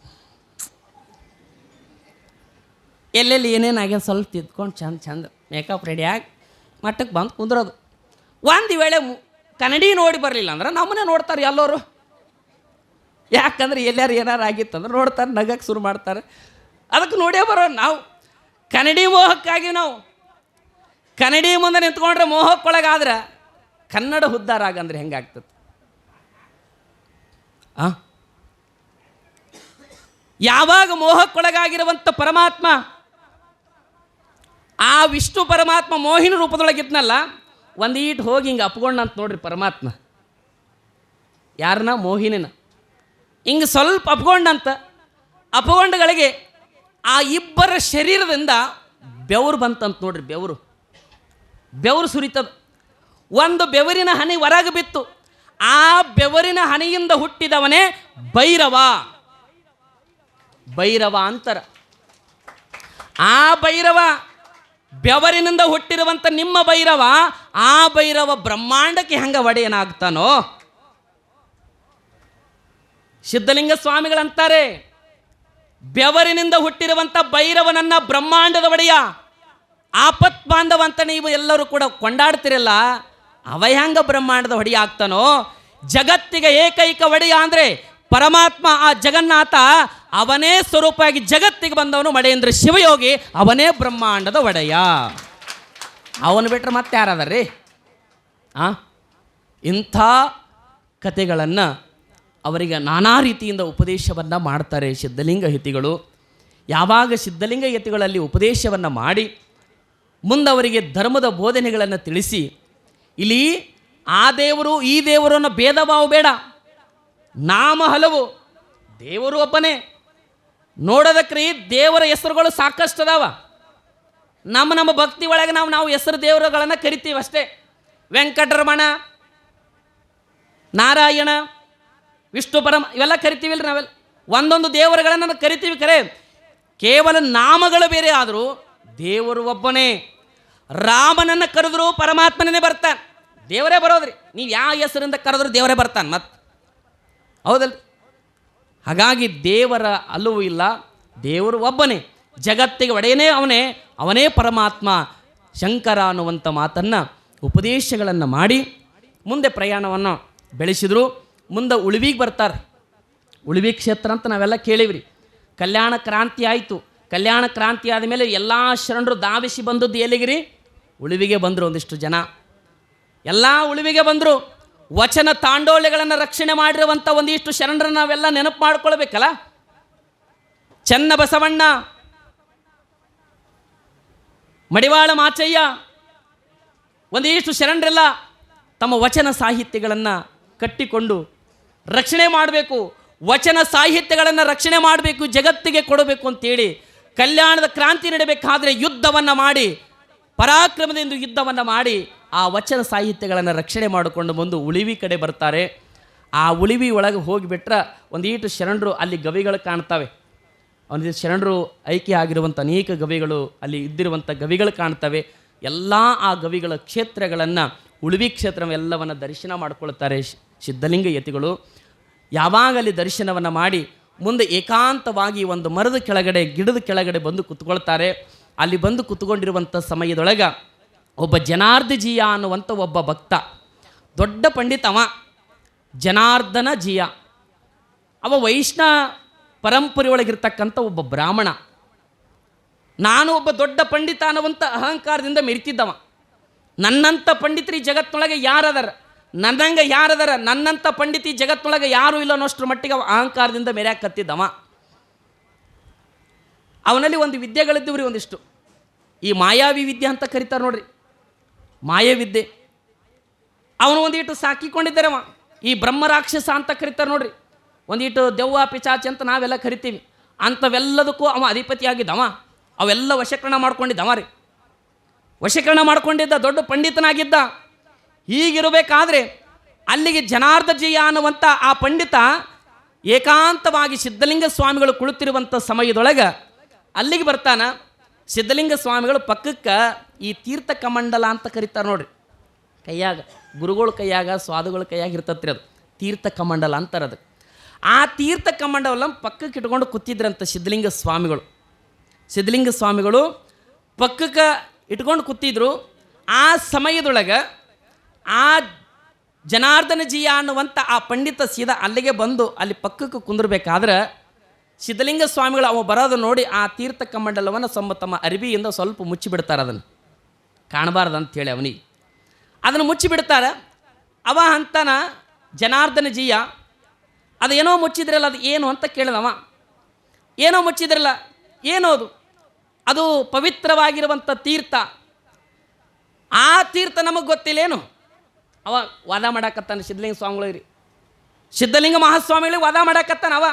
ಎಲ್ಲೆಲ್ಲಿ ಏನೇನಾಗ್ಯದ ಸ್ವಲ್ಪ ತಿದ್ಕೊಂಡು ಚಂದ ಮೇಕಪ್ ರೆಡಿಯಾಗಿ ಮಟ್ಟಕ್ಕೆ ಬಂದು ಕುಂದ್ರೋದು. ಒಂದು ವೇಳೆ ಕನ್ನಡಿ ನೋಡಿ ಬರಲಿಲ್ಲ ಅಂದ್ರೆ ನಮ್ಮನ್ನೇ ನೋಡ್ತಾರೆ ಎಲ್ಲರೂ. ಯಾಕಂದ್ರೆ ಎಲ್ಲಾರು ಏನಾರು ಆಗಿತ್ತಂದ್ರೆ ನೋಡ್ತಾರೆ, ನಗಕ್ಕೆ ಶುರು ಮಾಡ್ತಾರೆ. ಅದಕ್ಕೆ ನೋಡೇ ಬರೋ ನಾವು ಕನ್ನಡಿ ಮೋಹಕ್ಕಾಗಿ ನಾವು ಕನ್ನಡಿ ಮುಂದೆ ನಿಂತ್ಕೊಂಡ್ರೆ ಮೋಹಕ್ಕೊಳಗಾದ್ರೆ ಕನ್ನಡ ಉದ್ಧಾರ ಆಗಂದ್ರೆ ಹೆಂಗಾಗ್ತದೆ? ಯಾವಾಗ ಮೋಹಕ್ಕೊಳಗಾಗಿರುವಂಥ ಪರಮಾತ್ಮ ಆ ವಿಷ್ಣು ಪರಮಾತ್ಮ ಮೋಹಿನಿ ರೂಪದೊಳಗಿದ್ನಲ್ಲ, ಒಂದೀಟ್ ಹೋಗಿ ಹಿಂಗೆ ಅಪ್ಕೊಂಡಂತ ನೋಡ್ರಿ ಪರಮಾತ್ಮ. ಯಾರನ್ನ? ಮೋಹಿನಿನ. ಹಿಂಗೆ ಸ್ವಲ್ಪ ಅಪ್ಕೊಂಡಗಳಿಗೆ ಆ ಇಬ್ಬರ ಶರೀರದಿಂದ ಬೆವರು ಬಂತಂತ ನೋಡ್ರಿ. ಬೆವರು ಸುರಿತದ. ಒಂದು ಬೆವರಿನ ಹನಿ ಹೊರಗೆ ಬಿತ್ತು. ಆ ಬೆವರಿನ ಹನಿಯಿಂದ ಹುಟ್ಟಿದವನೇ ಭೈರವ ಅಂತರ. ಆ ಭೈರವ ಬೆವರಿನಿಂದ ಹುಟ್ಟಿರುವಂಥ ನಿಮ್ಮ ಭೈರವ, ಆ ಭೈರವ ಬ್ರಹ್ಮಾಂಡಕ್ಕೆ ಹೆಂಗೆ ಒಡೆಯನಾಗ್ತಾನೋ, ಸಿದ್ಧಲಿಂಗ ಸ್ವಾಮಿಗಳಂತಾರೆ, ಬೆವರಿನಿಂದ ಹುಟ್ಟಿರುವಂಥ ಭೈರವನನ್ನ ಬ್ರಹ್ಮಾಂಡದ ಒಡೆಯ, ಆಪತ್ ಬಾಂಧವ ಅಂತ ನೀವು ಎಲ್ಲರೂ ಕೂಡ ಕೊಂಡಾಡ್ತಿರಲ್ಲ, ಅವ ಹೆಂಗ ಬ್ರಹ್ಮಾಂಡದ ಒಡೆಯ ಆಗ್ತಾನೋ? ಜಗತ್ತಿಗೆ ಏಕೈಕ ಒಡೆಯ ಅಂದರೆ ಪರಮಾತ್ಮ, ಆ ಜಗನ್ನಾಥ. ಅವನೇ ಸ್ವರೂಪವಾಗಿ ಜಗತ್ತಿಗೆ ಬಂದವನು ಮಡೇಂದ್ರ ಶಿವಯೋಗಿ. ಅವನೇ ಬ್ರಹ್ಮಾಂಡದ ಒಡೆಯ. ಅವನು ಬಿಟ್ಟರೆ ಮತ್ತೆ ಯಾರದಾರ್ರಿ? ಇಂಥ ಕಥೆಗಳನ್ನು ಅವರಿಗೆ ನಾನಾ ರೀತಿಯಿಂದ ಉಪದೇಶವನ್ನು ಮಾಡ್ತಾರೆ ಸಿದ್ಧಲಿಂಗ ಯತಿಗಳು. ಯಾವಾಗ ಸಿದ್ಧಲಿಂಗ ಯತಿಗಳಲ್ಲಿ ಉಪದೇಶವನ್ನು ಮಾಡಿ ಮುಂದವರಿಗೆ ಧರ್ಮದ ಬೋಧನೆಗಳನ್ನು ತಿಳಿಸಿ, ಇಲ್ಲಿ ಆ ದೇವರು ಈ ದೇವರು ಅನ್ನೋ ಭೇದ ಭಾವ ಬೇಡ, ನಾಮ ಹಲವು, ದೇವರು ಒಬ್ಬನೇ. ನೋಡೋದಕ್ರಿ ದೇವರ ಹೆಸರುಗಳು ಸಾಕಷ್ಟು ಅದಾವ. ನಮ್ಮ ಭಕ್ತಿ ಒಳಗೆ ನಾವು ಹೆಸರು ದೇವರುಗಳನ್ನು ಕರಿತೀವಿ ಅಷ್ಟೇ. ವೆಂಕಟರಮಣ, ನಾರಾಯಣ, ವಿಷ್ಣು ಪರಮ ಇವೆಲ್ಲ ಕರಿತೀವಿಲ್ಲ ನಾವೆಲ್ಲ. ಒಂದೊಂದು ದೇವರುಗಳನ್ನು ಕರಿತೀವಿ, ಕರೆ ಕೇವಲ ನಾಮಗಳು ಬೇರೆ ಆದರೂ ದೇವರು ಒಬ್ಬನೇ. ರಾಮನನ್ನು ಕರೆದ್ರು ಪರಮಾತ್ಮನೇ ಬರ್ತಾನೆ, ದೇವರೇ ಬರೋದ್ರಿ. ನೀವು ಯಾವ ಹೆಸರಿಂದ ಕರೆದ್ರು ದೇವರೇ ಬರ್ತಾನೆ ಮತ್ತೆ, ಹೌದಲ್ಲ? ಹಾಗಾಗಿ ದೇವರ ಅಲ್ಲವೂ ಇಲ್ಲ, ದೇವರು ಒಬ್ಬನೇ. ಜಗತ್ತಿಗೆ ಒಡೆಯನೇ ಅವನೇ ಪರಮಾತ್ಮ ಶಂಕರ ಅನ್ನುವಂಥ ಮಾತನ್ನು ಉಪದೇಶಗಳನ್ನು ಮಾಡಿ ಮುಂದೆ ಪ್ರಯಾಣವನ್ನು ಬೆಳೆಸಿದರು. ಮುಂದೆ ಉಳುವಿಗೆ ಬರ್ತಾರೆ. ಉಳುವಿ ಕ್ಷೇತ್ರ ಅಂತ ನಾವೆಲ್ಲ ಕೇಳಿವ್ರಿ. ಕಲ್ಯಾಣ ಕ್ರಾಂತಿ ಆಯಿತು. ಕಲ್ಯಾಣ ಕ್ರಾಂತಿ ಆದಮೇಲೆ ಎಲ್ಲ ಶರಣರು ಧಾವಿಸಿ ಬಂದದ್ದು ಎಲ್ಲಿಗಿರಿ? ಉಳುವಿಗೆ ಬಂದರು. ಒಂದಿಷ್ಟು ಜನ ಎಲ್ಲ ಉಳುವಿಗೆ ಬಂದರು. ವಚನ ತಾಂಡೋಲೆಗಳನ್ನು ರಕ್ಷಣೆ ಮಾಡಿರುವಂಥ ಒಂದಿಷ್ಟು ಶರಣರನ್ನು ನಾವೆಲ್ಲ ನೆನಪು ಮಾಡ್ಕೊಳ್ಬೇಕಲ್ಲ. ಚೆನ್ನ ಬಸವಣ್ಣ, ಮಡಿವಾಳ ಮಾಚಯ್ಯ, ಒಂದಿಷ್ಟು ಶರಣರೆಲ್ಲ ತಮ್ಮ ವಚನ ಸಾಹಿತ್ಯಗಳನ್ನು ಕಟ್ಟಿಕೊಂಡು ರಕ್ಷಣೆ ಮಾಡಬೇಕು, ವಚನ ಸಾಹಿತ್ಯಗಳನ್ನು ರಕ್ಷಣೆ ಮಾಡಬೇಕು, ಜಗತ್ತಿಗೆ ಕೊಡಬೇಕು ಅಂತೇಳಿ ಕಲ್ಯಾಣದ ಕ್ರಾಂತಿ ನಡೀಬೇಕಾದ್ರೆ ಯುದ್ಧವನ್ನು ಮಾಡಿ, ಪರಾಕ್ರಮದಿಂದ ಯುದ್ಧವನ್ನು ಮಾಡಿ ಆ ವಚನ ಸಾಹಿತ್ಯಗಳನ್ನು ರಕ್ಷಣೆ ಮಾಡಿಕೊಂಡು ಬಂದು ಉಳಿವಿ ಕಡೆ ಬರ್ತಾರೆ. ಆ ಉಳಿವಿ ಒಳಗೆ ಹೋಗಿಬಿಟ್ರೆ ಒಂದೀಟು ಶರಣರು ಅಲ್ಲಿ ಗವಿಗಳು ಕಾಣ್ತವೆ. ಒಂದಿಷ್ಟು ಶರಣರು ಐಕ್ಯ ಆಗಿರುವಂಥ ಅನೇಕ ಗವಿಗಳು ಅಲ್ಲಿ ಇದ್ದಿರುವಂಥ ಗವಿಗಳು ಕಾಣ್ತವೆ. ಎಲ್ಲ ಆ ಗವಿಗಳ ಕ್ಷೇತ್ರಗಳನ್ನು, ಉಳುವಿ ಕ್ಷೇತ್ರವೆಲ್ಲವನ್ನು ದರ್ಶನ ಮಾಡಿಕೊಳ್ತಾರೆ ಸಿದ್ಧಲಿಂಗ ಯತಿಗಳು. ಯಾವಾಗ ಅಲ್ಲಿ ದರ್ಶನವನ್ನು ಮಾಡಿ ಮುಂದೆ ಏಕಾಂತವಾಗಿ ಒಂದು ಮರದ ಕೆಳಗಡೆ, ಗಿಡದ ಕೆಳಗಡೆ ಬಂದು ಕುತ್ಕೊಳ್ತಾರೆ. ಅಲ್ಲಿ ಬಂದು ಕುತ್ಕೊಂಡಿರುವಂಥ ಸಮಯದೊಳಗೆ ಒಬ್ಬ ಜನಾರ್ದಜಿಯ ಅನ್ನುವಂಥ ಒಬ್ಬ ಭಕ್ತ, ದೊಡ್ಡ ಪಂಡಿತ ಅವ, ಜನಾರ್ದನ ಜಿಯ. ಅವ ವೈಷ್ಣವ ಪರಂಪರೆಯೊಳಗಿರ್ತಕ್ಕಂಥ ಒಬ್ಬ ಬ್ರಾಹ್ಮಣ. ನಾನು ಒಬ್ಬ ದೊಡ್ಡ ಪಂಡಿತ ಅನ್ನುವಂಥ ಅಹಂಕಾರದಿಂದ ಮೆರಿತಿದ್ದವ. ನನ್ನಂಥ ಪಂಡಿತರಿ ಜಗತ್ತಿನೊಳಗೆ ಯಾರದರ, ನನ್ನಂಗೆ ಯಾರದರ, ನನ್ನಂಥ ಪಂಡಿತಿ ಜಗತ್ತಿನೊಳಗೆ ಯಾರೂ ಇಲ್ಲ ಅನ್ನೋಷ್ಟ್ರ ಮಟ್ಟಿಗೆ ಅವ ಅಹಂಕಾರದಿಂದ ಮೆರೆಯಾಕತ್ತಿದ್ದವ. ಅವನಲ್ಲಿ ಒಂದು ವಿದ್ಯೆಗಳಿದ್ದವು ರೀ ಒಂದಿಷ್ಟು. ಈ ಮಾಯಾವಿ ವಿದ್ಯೆ ಅಂತ ಕರೀತಾರೆ ನೋಡ್ರಿ, ಮಾಯವಿದ್ಯೆ. ಅವನು ಒಂದಿಟ್ಟು ಸಾಕಿಕೊಂಡಿದ್ದಾರವ. ಈ ಬ್ರಹ್ಮರಾಕ್ಷಸ ಅಂತ ಕರೀತಾರೆ ನೋಡ್ರಿ, ಒಂದಿಟ್ಟು ದೆವ್ವ ಪಿಚಾಚಿ ಅಂತ ನಾವೆಲ್ಲ ಕರಿತೀವಿ. ಅಂಥವೆಲ್ಲದಕ್ಕೂ ಅವ ಅಧಿಪತಿಯಾಗಿದ್ದವ. ಅವೆಲ್ಲ ವಶೀಕರಣ ಮಾಡ್ಕೊಂಡಿದ್ದವ ರೀ, ವಶೀಕರಣ ಮಾಡ್ಕೊಂಡಿದ್ದ, ದೊಡ್ಡ ಪಂಡಿತನಾಗಿದ್ದ. ಹೀಗಿರಬೇಕಾದ್ರೆ ಅಲ್ಲಿಗೆ ಜನಾರ್ದಜಿಯ ಅನ್ನುವಂಥ ಆ ಪಂಡಿತ ಏಕಾಂತವಾಗಿ ಸಿದ್ಧಲಿಂಗ ಸ್ವಾಮಿಗಳು ಕುಳಿತಿರುವಂಥ ಸಮಯದೊಳಗೆ ಅಲ್ಲಿಗೆ ಬರ್ತಾನ. ಸಿದ್ಧಲಿಂಗ ಸ್ವಾಮಿಗಳು ಪಕ್ಕಕ್ಕೆ ಈ ತೀರ್ಥ ಕಮಂಡಲ ಅಂತ ಕರೀತಾರೆ ನೋಡ್ರಿ, ಕೈಯಾಗ ಗುರುಗಳ ಕೈಯಾಗ ಸ್ವಾದುಗಳ ಕೈಯಾಗ ಇರ್ತತ್ರಿ, ಅದು ತೀರ್ಥ ಕಮಂಡಲ ಅಂತಾರೆ. ಅದು ಆ ತೀರ್ಥ ಕಮಂಡಲ ಪಕ್ಕಕ್ಕೆ ಇಟ್ಕೊಂಡು ಕೂತಿದ್ರಂತ ಸಿದ್ಧಲಿಂಗ ಸ್ವಾಮಿಗಳು. ಸಿದ್ಧಲಿಂಗ ಸ್ವಾಮಿಗಳು ಪಕ್ಕಕ್ಕೆ ಇಟ್ಕೊಂಡು ಕೂತಿದ್ರು. ಆ ಸಮಯದೊಳಗೆ ಆ ಜನಾರ್ದನಜಿಯ ಅನ್ನುವಂಥ ಆ ಪಂಡಿತ ಸೀದಾ ಅಲ್ಲಿಗೆ ಬಂದು ಅಲ್ಲಿ ಪಕ್ಕಕ್ಕೆ ಕುಂದಿರ್ಬೇಕಾದ್ರೆ ಸಿದ್ಧಲಿಂಗ ಸ್ವಾಮಿಗಳು ಅವ ಬರೋದು ನೋಡಿ ಆ ತೀರ್ಥ ಕಮಂಡಲವನ್ನು ತಮ್ಮ ಅರಿವಿಯಿಂದ ಸ್ವಲ್ಪ ಮುಚ್ಚಿಬಿಡ್ತಾರೆ, ಅದನ್ನು ಕಾಣಬಾರ್ದು ಅಂಥೇಳಿ ಅವನಿಗೆ ಅದನ್ನು ಮುಚ್ಚಿಬಿಡ್ತಾರೆ. ಅವ ಅಂತಾನ ಜನಾರ್ದನಜಿಯ, ಅದೇನೋ ಮುಚ್ಚಿದ್ರಲ್ಲ, ಅದು ಏನು ಅಂತ ಕೇಳಿದವ. ಏನೋ ಮುಚ್ಚಿದ್ರಲ್ಲ, ಏನೋ ಅದು ಪವಿತ್ರವಾಗಿರುವಂಥ ತೀರ್ಥ, ಆ ತೀರ್ಥ ನಮಗೆ ಗೊತ್ತಿಲ್ಲೇನು? ಅವ ವಾದ ಮಾಡಾಕತ್ತಾನ ಸಿದ್ಧಲಿಂಗ ಸ್ವಾಮಿಗಳಿಗೆ ರೀ, ಸಿದ್ಧಲಿಂಗ ಮಹಾಸ್ವಾಮಿಗಳಿಗೆ ವಾದ ಮಾಡಾಕತ್ತಾನ ಅವ.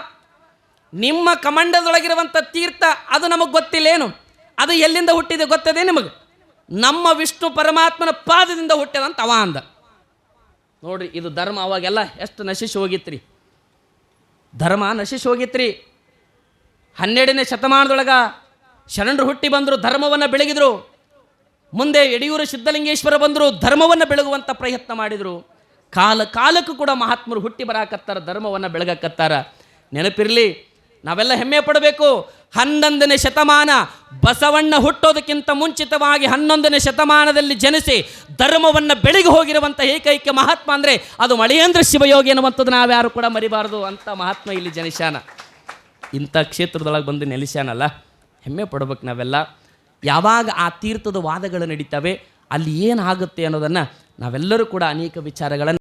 ನಿಮ್ಮ ಕಮಂಡದೊಳಗಿರುವಂಥ ತೀರ್ಥ ಅದು ನಮಗೆ ಗೊತ್ತಿಲ್ಲೇನು? ಅದು ಎಲ್ಲಿಂದ ಹುಟ್ಟಿದೆ ಗೊತ್ತದೆ ನಿಮಗೆ? ನಮ್ಮ ವಿಷ್ಣು ಪರಮಾತ್ಮನ ಪಾದದಿಂದ ಹುಟ್ಟ್ಯದಂತ ಅವ ಅಂದ. ನೋಡ್ರಿ, ಇದು ಧರ್ಮ ಅವಾಗೆಲ್ಲ ಎಷ್ಟು ನಶಿಸಿ ಹೋಗಿತ್ರಿ, ಧರ್ಮ ನಶಿಸಿ ಹೋಗಿತ್ರಿ. 12ನೇ ಶತಮಾನದೊಳಗೆ ಶರಣರು ಹುಟ್ಟಿ ಬಂದರು, ಧರ್ಮವನ್ನು ಬೆಳಗಿದ್ರು. ಮುಂದೆ ಯಡಿಯೂರು ಸಿದ್ಧಲಿಂಗೇಶ್ವರ ಬಂದರು, ಧರ್ಮವನ್ನು ಬೆಳಗುವಂಥ ಪ್ರಯತ್ನ ಮಾಡಿದರು. ಕಾಲಕ್ಕೂ ಕೂಡ ಮಹಾತ್ಮರು ಹುಟ್ಟಿ ಬರಾಕತ್ತಾರ, ಧರ್ಮವನ್ನು ಬೆಳಗಕತ್ತಾರ. ನೆನಪಿರಲಿ, ನಾವೆಲ್ಲ ಹೆಮ್ಮೆ ಪಡಬೇಕು. 11ನೇ ಶತಮಾನ ಬಸವಣ್ಣ ಹುಟ್ಟೋದಕ್ಕಿಂತ ಮುಂಚಿತವಾಗಿ 11ನೇ ಶತಮಾನದಲ್ಲಿ ಜನಿಸಿ ಧರ್ಮವನ್ನು ಬೆಳಗಿ ಹೋಗಿರುವಂಥ ಏಕೈಕ ಮಹಾತ್ಮ ಅಂದರೆ ಅದು ಮಳೆಯೇಂದ್ರ ಶಿವಯೋಗಿ ಎನ್ನುವಂಥದ್ದು ನಾವ್ಯಾರು ಕೂಡ ಮರಿಬಾರ್ದು ಅಂತ ಮಹಾತ್ಮ ಇಲ್ಲಿ ಜನಿಸ್ಯಾನ. ಇಂಥ ಕ್ಷೇತ್ರದೊಳಗೆ ಬಂದು ನೆಲೆಸ್ಯಾನಲ್ಲ, ಹೆಮ್ಮೆ ಪಡ್ಬೇಕು ನಾವೆಲ್ಲ. ಯಾವಾಗ ಆ ತೀರ್ಥದ ವಾದಗಳು ನಡೀತವೆ ಅಲ್ಲಿ ಏನಾಗುತ್ತೆ ಅನ್ನೋದನ್ನು ನಾವೆಲ್ಲರೂ ಕೂಡ ಅನೇಕ ವಿಚಾರಗಳನ್ನು